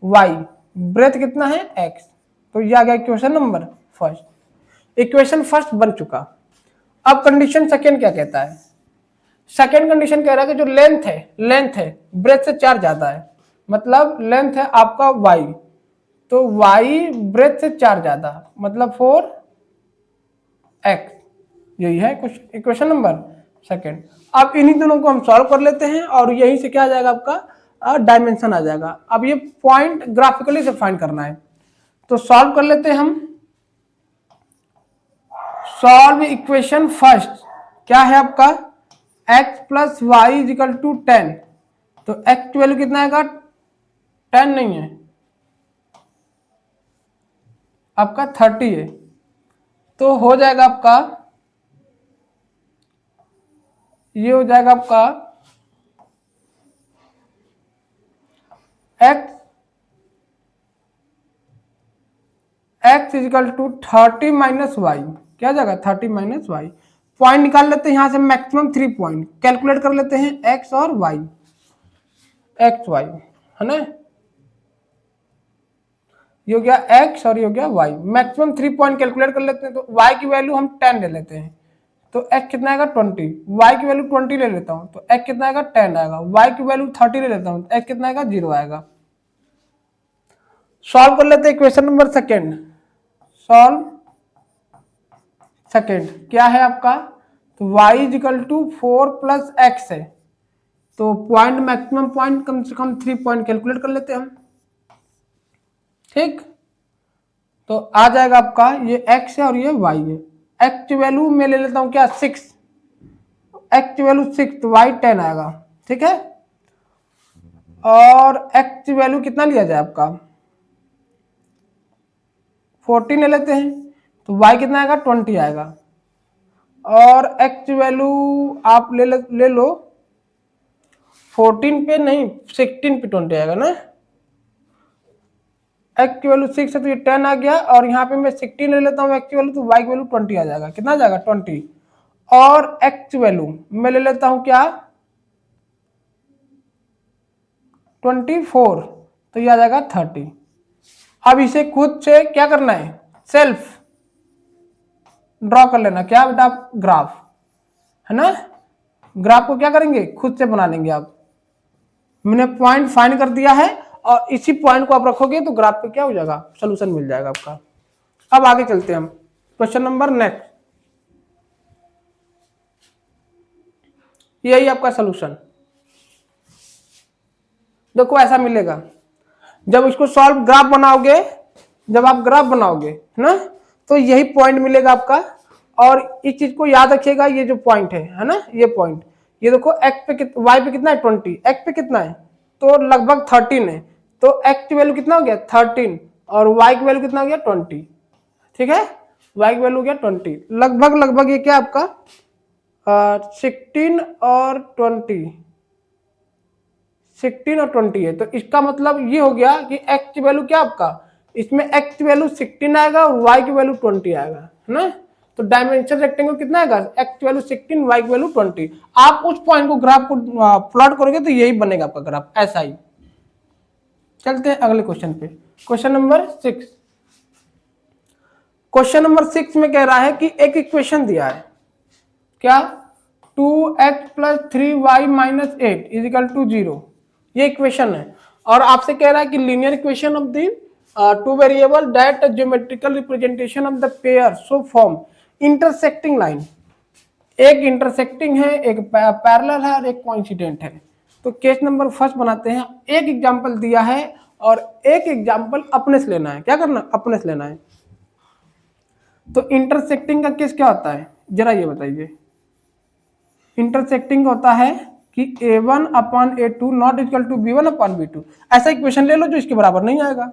y, ब्रेथ कितना है x। तो ये आ गया equation number first. Equation first बन चुका। अब कंडीशन सेकेंड क्या कहता है, सेकेंड कंडीशन कह रहा है कि जो लेंथ है ब्रेथ से 4 ज्यादा है, मतलब लेंथ है आपका y, तो y ब्रेथ से 4 ज्यादा, मतलब 4x। यही है कुछ इक्वेशन नंबर सेकेंड। अब इन्हीं दोनों को हम सॉल्व कर लेते हैं और यहीं से क्या आ जाएगा आपका डायमेंशन आ जाएगा। अब ये पॉइंट ग्राफिकली से फाइंड करना है, तो सॉल्व कर लेते हैं हम। सॉल्व इक्वेशन फर्स्ट, क्या है आपका x plus y is equal to 10, तो x की वैल्यू कितना आएगा 10 नहीं है आपका 30 है, तो हो जाएगा आपका, ये हो जाएगा आपका x is equal to 30 minus y, क्या जाएगा 30 माइनस वाई। पॉइंट निकाल लेते हैं यहां से मैक्सिमम 3 पॉइंट, कैलकुलेट कर लेते हैं x और y, x y है ना, ये हो गया x और ये हो गया y। मैक्सिमम 3 पॉइंट कैलकुलेट कर लेते हैं, तो y की वैल्यू हम 10 ले लेते हैं, तो x कितना आएगा 20, y की वैल्यू 20 ले लेता हूं तो x कितना आएगा 10 आएगा, y की वैल्यू 30 ले लेता हूं तो x कितना आएगा 0 आएगा। सॉल्व कर लेते हैं equation number second. Solve second क्या है आपका, तो y is equal to 4 plus x है, तो पॉइंट मैक्सिमम पॉइंट कम से कम 3 पॉइंट कैलकुलेट कर लेते हैं हम, ठीक। तो आ जाएगा आपका ये x है और ये y है। x की वैल्यू मैं ले लेता हूं क्या 6, x की वैल्यू 6 तो y 10 आएगा, ठीक है। और x की वैल्यू कितना लिया जाए आपका 14 ले लेते हैं, तो y कितना आएगा 20 आएगा। और x की वैल्यू आप ले लो 14 पे नहीं 16 पे 20 आएगा ना, x की वैल्यू 6 है तो ये 10 आ गया, और यहाँ पे मैं 16 ले लेता हूँ x की वैल्यू, तो y की वैल्यू 20 आ जाएगा, कितना आ जाएगा 20। और x की वैल्यू मैं ले लेता हूँ क्या 24, तो ये आ जाएगा 30। अब इसे खुद से क्या करना है सेल्फ ड्रॉ कर लेना, क्या बेटा ग्राफ है ना, ग्राफ को क्या करेंगे खुद से बना लेंगे आप। मैंने पॉइंट फाइंड कर दिया है और इसी पॉइंट को आप रखोगे तो ग्राफ पे क्या हो जाएगा सोल्यूशन मिल जाएगा आपका। अब आगे चलते हैं हम क्वेश्चन नंबर नेक्स्ट, यही आपका सोल्यूशन। देखो ऐसा मिलेगा जब इसको सॉल्व ग्राफ बनाओगे, जब आप ग्राफ बनाओगे है ना, तो यही पॉइंट मिलेगा आपका। और इस चीज को याद रखिएगा, ये जो पॉइंट है ना, ये पॉइंट, ये देखो x पे y पे कितना है 20, x पे कितना है तो लगभग 13 है, तो x की वैल्यू कितना हो गया 13 और y की वैल्यू कितना हो गया 20, ठीक है। y की वैल्यू हो गया 20, लगभग ये क्या आपका 16 और 20 है। तो इसका मतलब ये हो गया कि x की वैल्यू क्या आपका, इसमें x की वैल्यू 16 आएगा और y की वैल्यू 20 आएगा है ना। तो डायमेंशन रेक्टेंगल कितना आएगा x की वैल्यू 16 y की वैल्यू 20। आप उस पॉइंट को ग्राफ को प्लॉट करोगे तो यही बनेगा आपका ग्राफ, ऐसा ही। चलते हैं अगले क्वेश्चन पे, क्वेश्चन नंबर 6। क्वेश्चन नंबर 6 में कह रहा है कि एक इक्वेशन दिया है, क्या 2x plus 3y minus 8 is equal to 0, ये इक्वेशन है। और आपसे कह रहा है कि linear equation of the two variable that geometrical representation of the pair so form intersecting line. एक इंटरसेक्टिंग है, एक पैरेलल है और एक कोइंसिडेंट है। तो केस नंबर फर्स्ट बनाते हैं। एक एग्जांपल दिया है और एक एग्जांपल अपने से लेना है, क्या करना अपने से लेना है। तो इंटरसेक्टिंग का केस क्या होता है जरा ये बताइए। इंटरसेक्टिंग होता है कि a1 upon a2 not equal to b1 upon b2। ऐसा इक्वेशन ले लो जो इसके बराबर नहीं आएगा।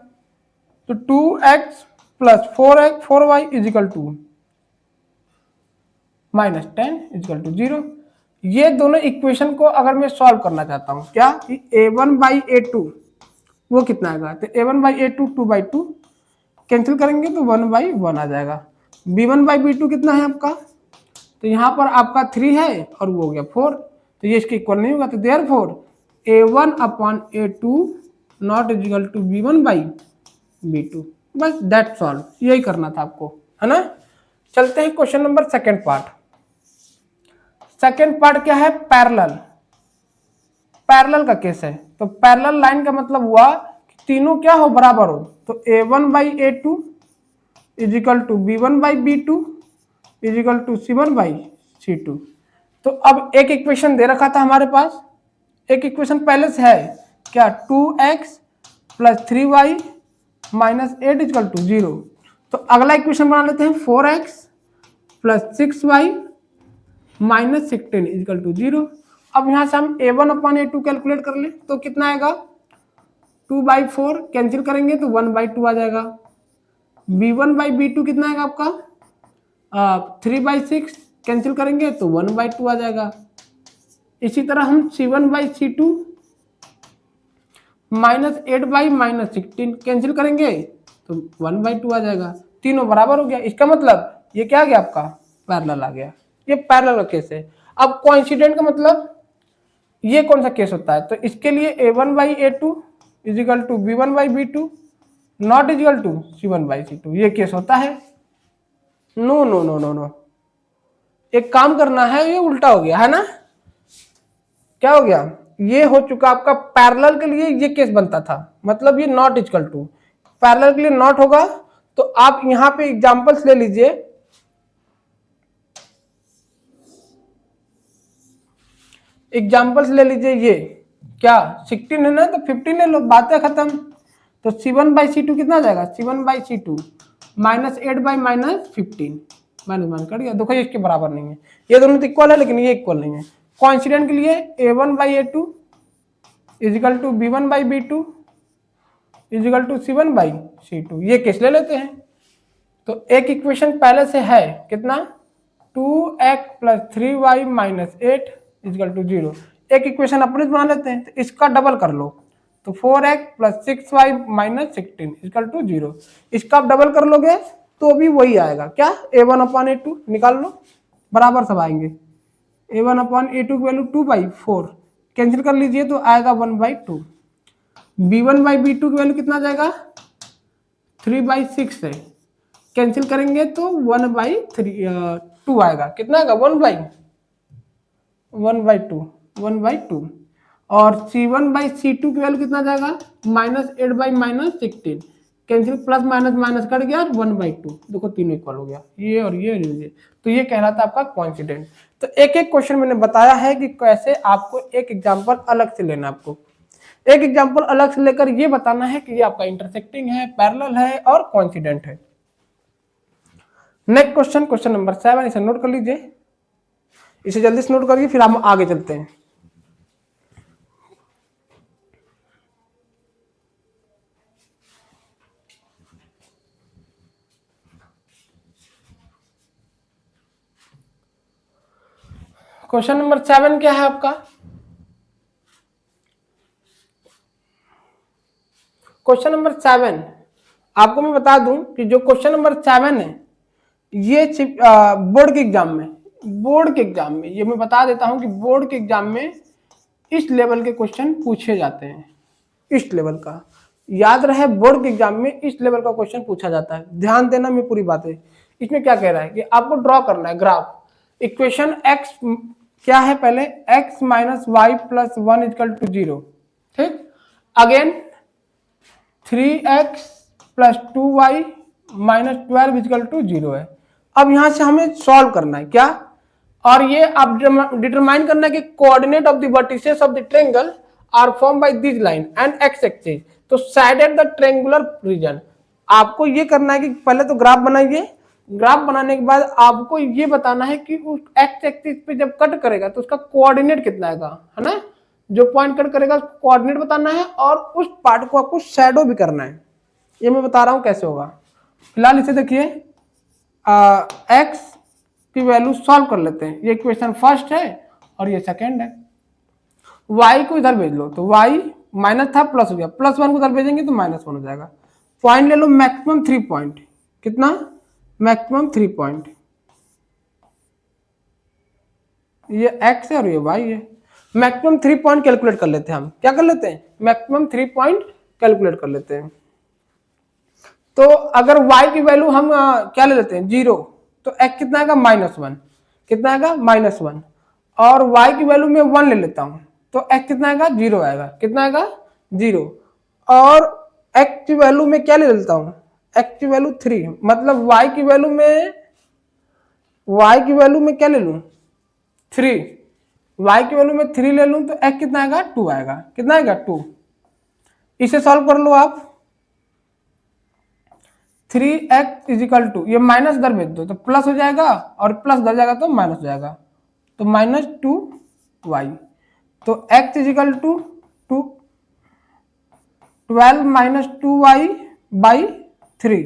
तो 2x plus 4y is equal to -10 is equal to 0। ये दोनों इक्वेशन को अगर मैं सॉल्व करना चाहता हूं, क्या कि a1 बाई a2 वो कितना आएगा, तो a1 बाई a2 2/2 कैंसिल करेंगे तो 1/1 आ जाएगा। b1 बाई b2 कितना है आपका, तो यहाँ पर आपका 3 है और वो हो गया 4, तो ये इसके इक्वल नहीं होगा। तो therefore a1 upon a2 not is equal to b1 by b2। बस दैट्स ऑल, यही करना था आपको, है ना। चलते हैं question number second part. Second part क्या है, पैरेलल। पैरेलल का केस है। तो पैरेलल लाइन का मतलब हुआ कि तीनों क्या हो, बराबर हो। तो a1 by a2 is equal to b1 by b2 is equal to c1 by c2। तो अब एक इक्वेशन दे रखा था हमारे पास, एक इक्वेशन पहले से है क्या, 2x plus 3y minus 8 is equal to 0। तो अगला इक्वेशन बना लेते हैं 4x plus 6y minus 16 is equal to 0। अब यहां से हम a1 अपॉन a2 कैलकुलेट कर ले तो कितना आएगा, 2/4 कैंसिल करेंगे तो 1/2 आ जाएगा। b1 बाई b2 कितना आएगा आपका, 3/6 कैंसिल करेंगे तो 1/2 आ जाएगा। इसी तरह हम c1 by c2 minus 8/-16 cancel करेंगे तो 1/2 आ जाएगा। तीनों बराबर हो गया, इसका मतलब ये क्या आ गया आपका, पैरेलल आ गया। ये पैरेलल का केस है। अब कोइंसिडेंट का मतलब ये कौन सा केस होता है, तो इसके लिए a1 by a2 is equal to b1 by b2 not is equal to c1 by c2, ये केस होता है। No no no no no, एक काम करना है, ये उल्टा हो गया है ना। क्या हो गया, ये हो चुका आपका पैरेलल के लिए ये केस बनता था, मतलब ये नॉट इक्वल टू, पैरेलल के लिए नॉट होगा। तो आप यहां पे एग्जांपल्स ले लीजिए। एग्जांपल्स ले लीजिए, ये क्या 16 है ना, तो 15 ले लो, बातें खत्म। तो c1 बाई c2 कितना आ जाएगा, c1 by c2 minus 8/-15 minus cut गया। देखो ये इसके बराबर नहीं है, ये दोनों तो इक्वल है लेकिन ये इक्वल नहीं है। कोइंसिडेंट के लिए a1 by a2 is equal to b1 by b2 is equal to c1 by c2, ये केस ले लेते हैं। तो एक इक्वेशन पहले से है कितना, 2x plus 3y minus 8 equal to 0। एक इक्वेशन अपने बना लेते हैं, तो इसका डबल कर लो, तो 4x plus 6y minus 16 equal to 0। इसका आप डबल कर लोगे तो भी वही आएगा, क्या, a1 अपॉन a2 निकाल लो, बराबर सब आएंगे। a1 अपॉन a2 की वैल्यू 2/4 कैंसिल कर लीजिए तो आएगा 1/2। b1 बाई b2 की वैल्यू कितना जाएगा, 3/6 है, कैंसिल करेंगे तो 1/2 आएगा। कितना आएगा, 1/2। और c1 बाई c2 की वैल्यू कितना जाएगा, -8/-16 cancel, plus minus minus cut गया, 1/2। देखो तीनों इक्वल हो गया, ये और ये। तो ये कहलाता है आपका कोइंसिडेंट। तो एक एक क्वेश्चन मैंने बताया है कि कैसे आपको एक एग्जांपल अलग से लेना, आपको एक एग्जांपल अलग से लेकर ये बताना है कि ये आपका इंटरसेक्टिंग है, पैरेलल है और कोइंसिडेंट है। नेक्स्ट क्वेश्चन, क्वेश्चन नंबर 7, इसे नोट कर लीजिए, इसे जल्दी से नोट करिए, फिर हम आगे चलते हैं। क्वेश्चन नंबर 7 क्या है आपका, क्वेश्चन नंबर 7 आपको मैं बता दूं कि जो क्वेश्चन नंबर 7 है ये बोर्ड के एग्जाम में ये मैं बता देता हूं कि बोर्ड के एग्जाम में इस लेवल के क्वेश्चन पूछे जाते हैं। इस लेवल का याद रहे, बोर्ड के एग्जाम में इस लेवल का क्वेश्चन पूछा जाता है। ध्यान देना मैं पूरी बातें। इसमें क्या कह रहा है कि आपको ड्रॉ करना है ग्राफ। इक्वेशन x क्या है, पहले x minus y plus 1 equal to 0, ठीक। Again 3x plus 2y minus 12 equal to 0 है। अब यहां से हमें सॉल्व करना है क्या, और ये आप डिटरमाइन करना है कि coordinate of the vertices of the triangle are form by this line and X axis, तो side at the triangular region. आपको ये करना है कि पहले तो ग्राफ बनाइए, ग्राफ बनाने के बाद आपको ये बताना है कि उस एक्स एक्सिस पे जब कट करेगा तो उसका कोऑर्डिनेट कितना आएगा, है ना। जो पॉइंट कट करेगा उसको कोऑर्डिनेट बताना है और उस पार्ट को आपको शैडो भी करना है। ये मैं बता रहा हूं कैसे होगा। फिलहाल इसे देखिए, एक्स की वैल्यू सॉल्व कर लेते हैं। ये इक्वेशन फर्स्ट है और ये सेकेंड है। y को इधर भेज लो तो y माइनस था प्लस हो गया, प्लस 1 को इधर भेजेंगे तो माइनस 1 हो जाएगा। पॉइंट ले लो मैक्सिमम 3 पॉइंट, कितना, मैक्सिमम 3 पॉइंट, ये x है और ये y है। मैक्सिमम 3 पॉइंट कैलकुलेट कर लेते हैं हम, क्या कर लेते हैं, मैक्सिमम 3 पॉइंट कैलकुलेट कर लेते हैं। तो अगर y की वैल्यू हम क्या ले लेते हैं 0, तो x कितना आएगा -1, कितना आएगा -1, और y की वैल्यू में 1 ले लेता हूं तो x कितना आएगा 0 आएगा, कितना आएगा 0, और x की वैल्यू में क्या ले लेता हूं, x की वैल्यू 3, मतलब y की वैल्यू में क्या ले लूं 3, y की वैल्यू में 3 ले लूं तो x कितना आएगा 2 आएगा, कितना आएगा 2। इसे सॉल्व कर लो आप, 3x इजिकल टू, ये माइनस इधर भेज दो तो प्लस हो जाएगा और प्लस इधर जाएगा तो माइनस हो जाएगा, तो -2y, तो x is equal to 12 minus 2y by 3।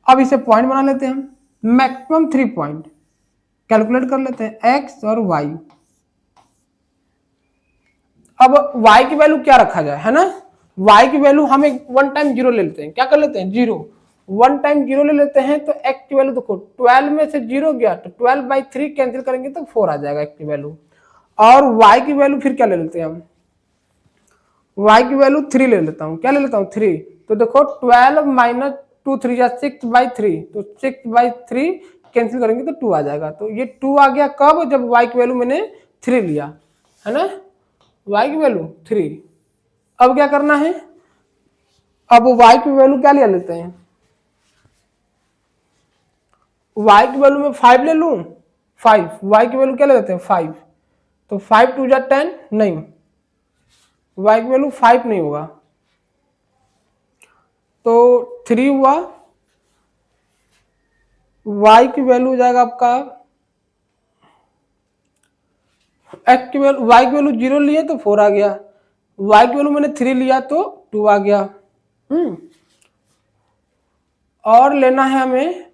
अब इसे पॉइंट बना लेते हैं हम, मैक्सिमम 3 पॉइंट कैलकुलेट कर लेते हैं x और y। अब y की वैल्यू क्या रखा जाए, है ना, y की वैल्यू हम एक 1 टाइम 0 ले लेते हैं, क्या कर लेते हैं 0, 1 टाइम 0 ले लेते हैं तो x की वैल्यू देखो 12 में से 0 गया तो 12/3 कैंसिल करेंगे तो 4 आ जाएगा x की वैल्यू। और y की वैल्यू फिर क्या ले लेते हैं हम, y की वैल्यू 3 ले लेता हूं, क्या ले लेता हूं 3, तो देखो 12 माइनस 2 3 या 6/3, तो 6/3 कैंसिल करेंगे तो 2 आ जाएगा। तो ये 2 आ गया कब, जब y की वैल्यू मैंने 3 लिया, है ना, y की वैल्यू 3। अब क्या करना है, अब y की वैल्यू क्या ले लेते हैं, y की वैल्यू में 5 ले लूं, 5, y की वैल्यू क्या ले लेते हैं 5, तो 5 2 जा 10, नहीं, y की वैल्यू 5 नहीं होगा तो 3 हुआ, y की वैल्यू हो जाएगा आपका, x की वैल्यू, y की वैल्यू 0 लिए तो 4 आ गया, y की वैल्यू मैंने 3 लिया तो 2 आ गया। और लेना है हमें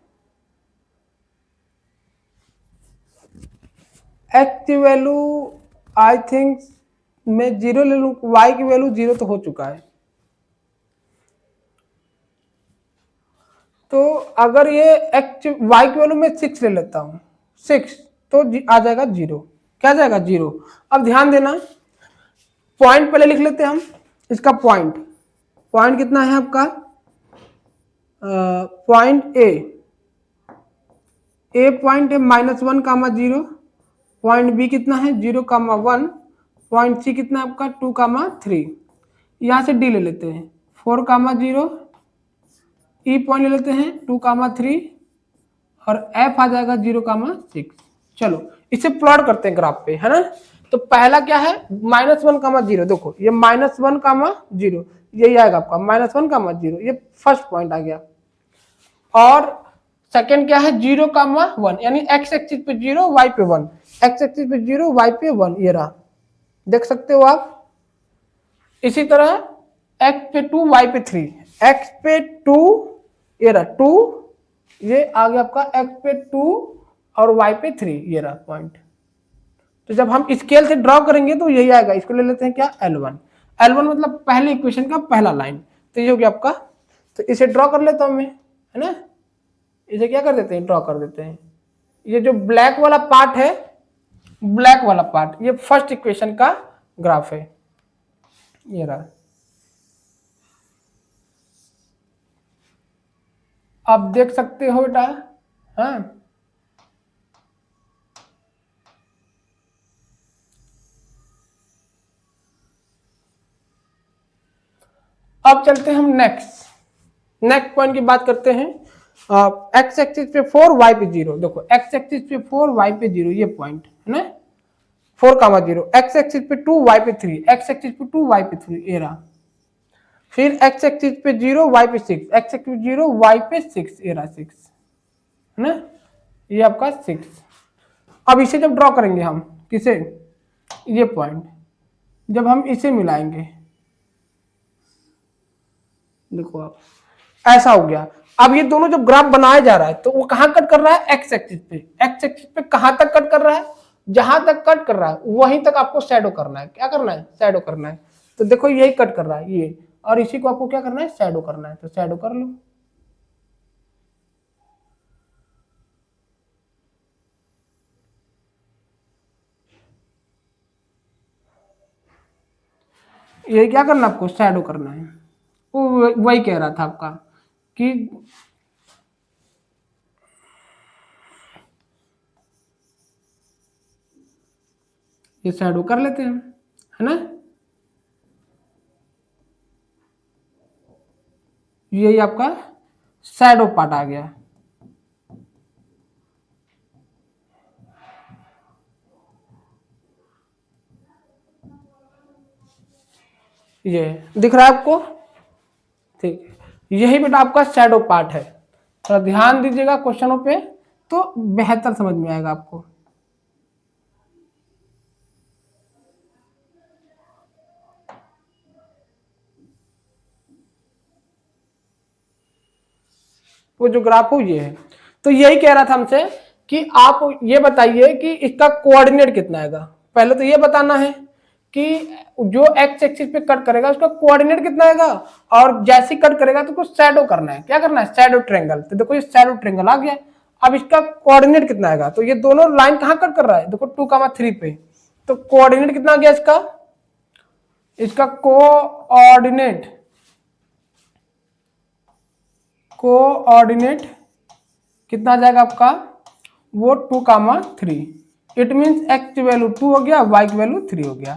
x की वैल्यू, आई थिंक मैं 0 ले लूं, y की वैल्यू 0 तो हो चुका है, तो अगर ये x y की वैल्यू में 6 ले लेता हूं, 6, तो आ जाएगा 0, क्या जाएगा 0। अब ध्यान देना, पॉइंट पहले लिख लेते हैं हम, इसका पॉइंट कितना है आपका, पॉइंट ए पॉइंट है -1, 0, पॉइंट बी कितना है 0, 1, पॉइंट सी कितना है आपका 2, 3, यहां से डी ले लेते हैं 4, 0, ई पॉइंट ले लेते हैं 2, 3, और एफ आ जाएगा 0, 6। चलो इसे प्लॉट करते हैं ग्राफ पे, है ना। तो पहला क्या है -1, 0, देखो ये -1, 0, यही आएगा आपका -1, 0, ये फर्स्ट पॉइंट आ गया। और सेकंड क्या है 0, 1, यानी x एक्सिस पे 0 y पे 1, x एक्सिस पे 0 y पे 1, ये रहा, देख सकते हो आप। इसी तरह x पे 2 y पे 3, x पे 2, ये रहा 2, ये आ गया आपका x पे 2 और y पे 3, ये रहा पॉइंट। तो जब हम स्केल से ड्रॉ करेंगे तो यही आएगा, इसको ले लेते हैं क्या L1, मतलब पहले इक्वेशन का पहला लाइन, तो ये हो गया आपका। तो इसे ड्रॉ कर लेता हूं मैं, है ना, इसे क्या कर देते हैं ड्रॉ कर देते हैं। ये जो ब्लैक वाला पार्ट है, ब्लैक वाला पार्ट, ये फर्स्ट इक्वेशन का ग्राफ है, ये रहा। आप देख सकते हो बेटा, हाँ। अब चलते हैं हम नेक्स्ट पॉइंट की बात करते हैं। एक्स एक्सिस पे 4 y पे 0, देखो एक्स एक्सिस पे 4 y पे 0, ये पॉइंट है ना, 4, 0, एक्स एक्सिस पे 2 y पे 3, एक्स एक्सिस पे 2 y पे 3, ये रहा। फिर एक्स एक्सिस पे 0 y पे 6, एक्स एक्सिस पे 0 y पे 6, ये रहा 6, है ना, ये आपका 6। अब इसे जब ड्रॉ करेंगे हम, किसे, ये पॉइंट जब हम इसे मिलाएंगे, देखो आप ऐसा हो गया। अब ये दोनों जब ग्राफ बनाया जा रहा है तो वो कहां कट कर रहा है, एक्स एक्सिस पे। एक्स एक्सिस पे कहां तक कट कर रहा है, जहां तक कट कर रहा है वहीं तक आपको शैडो करना है। क्या करना है, शैडो करना है। तो देखो यही कट कर रहा है ये, और इसी को आपको क्या करना है, शैडो करना है। तो शैडो कर लो। ये क्या करना है आपको, शैडो करना है। वो वही कह रहा था आपका कि ये शैडो कर लेते हैं, है ना। यही आपका शैडो पार्ट आ गया। ये दिख रहा है आपको, ठीक है। यही बेटा आपका शैडो पार्ट है। थोड़ा ध्यान दीजिएगा क्वेश्चनों पे तो बेहतर समझ में आएगा आपको। वो जो ग्राफ हो ये है। तो यही कह रहा था हमसे कि आप ये बताइए कि इसका कोऑर्डिनेट कितना आएगा। पहले तो ये बताना है कि जो एक्स एक्सिस पे कट करेगा उसका कोऑर्डिनेट कितना आएगा, और जैसे कट करेगा तो कुछ शैडो करना है। क्या करना है, शैडो ट्रायंगल। तो देखो ये शैडो ट्रायंगल आ गया। अब इसका कोऑर्डिनेट कितना आएगा, तो ये दोनों लाइन कहां कट कर रहा है, देखो 2,3 पे। तो कोऑर्डिनेट कितना आ गया इसका, इसका कोऑर्डिनेट कितना आ जाएगा आपका, वो 2,3। इट मीन्स एक्स की वैल्यू 2 हो गया, वाई की वैल्यू 3 हो गया,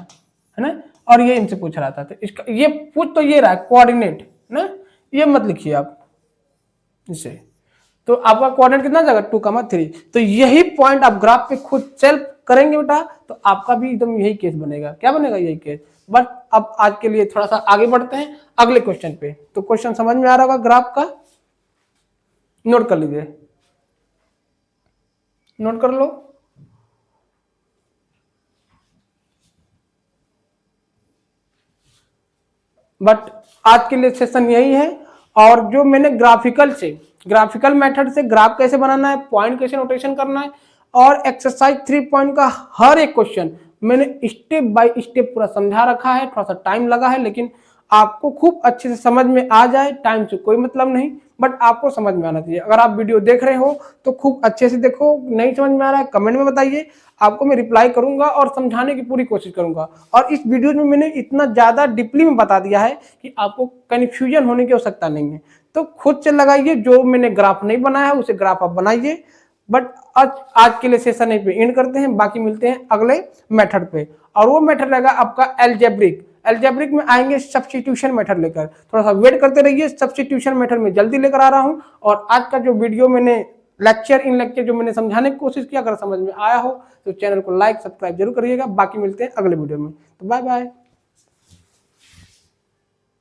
है ना। और ये इनसे पूछ रहा था, तो इसका ये पूछ तो ये रहा है कोऑर्डिनेट, है ना। ये मत लिखिए आप इसे। तो आपका कोऑर्डिनेट कितना जाएगा, 2,3। तो यही पॉइंट आप ग्राफ पे खुद सेल्फ करेंगे बेटा, तो आपका भी एकदम यही केस बनेगा। क्या बनेगा, यही केस। बट अब आज के लिए थोड़ा सा आगे बढ़ते हैं अगले क्वेश्चन पे। तो क्वेश्चन समझ में आ रहा होगा ग्राफ का, नोट कर लीजिए, नोट कर लो। बट आज के लिए सेशन यही है। और जो मैंने ग्राफिकल मेथड से ग्राफ कैसे बनाना है, पॉइंट कैसे नोटेशन करना है, और एक्सरसाइज 3 का हर एक क्वेश्चन मैंने स्टेप बाय स्टेप पूरा समझा रखा है। थोड़ा सा टाइम लगा है, लेकिन आपको खूब अच्छे से समझ में आ जाए, टाइम से कोई मतलब नहीं, बट आपको समझ में आना चाहिए। अगर आप वीडियो देख रहे हो तो खूब अच्छे से देखो, नहीं समझ में आ रहा है कमेंट में बताइए, आपको मैं रिप्लाई करूंगा और समझाने की पूरी कोशिश करूंगा। और इस वीडियो में मैंने इतना ज्यादा डीपली में बता दिया है कि आपको कंफ्यूजन होने की आवश्यकता नहीं है। तो खुद से लगाइए, जो मैंने ग्राफ नहीं बनाया है उसे ग्राफ आप बनाइए। बट आज के लिए सेशन यहीं पे एंड करते हैं, बाकी मिलते हैं अगले मेथड पे। और वो मेथड रहेगा आपका एल्जेब्रिक में आएंगे सब्स्टिट्यूशन मेथड लेकर। थोड़ा सा वेट करते रहिए, सब्स्टिट्यूशन मेथड में जल्दी लेकर आ रहा हूं। और आज का जो वीडियो मैंने लेक्चर जो मैंने समझाने की कोशिश की, अगर समझ में आया हो तो चैनल को लाइक सब्सक्राइब जरूर करिएगा। बाकी मिलते हैं अगले वीडियो में, तो बाय बाय।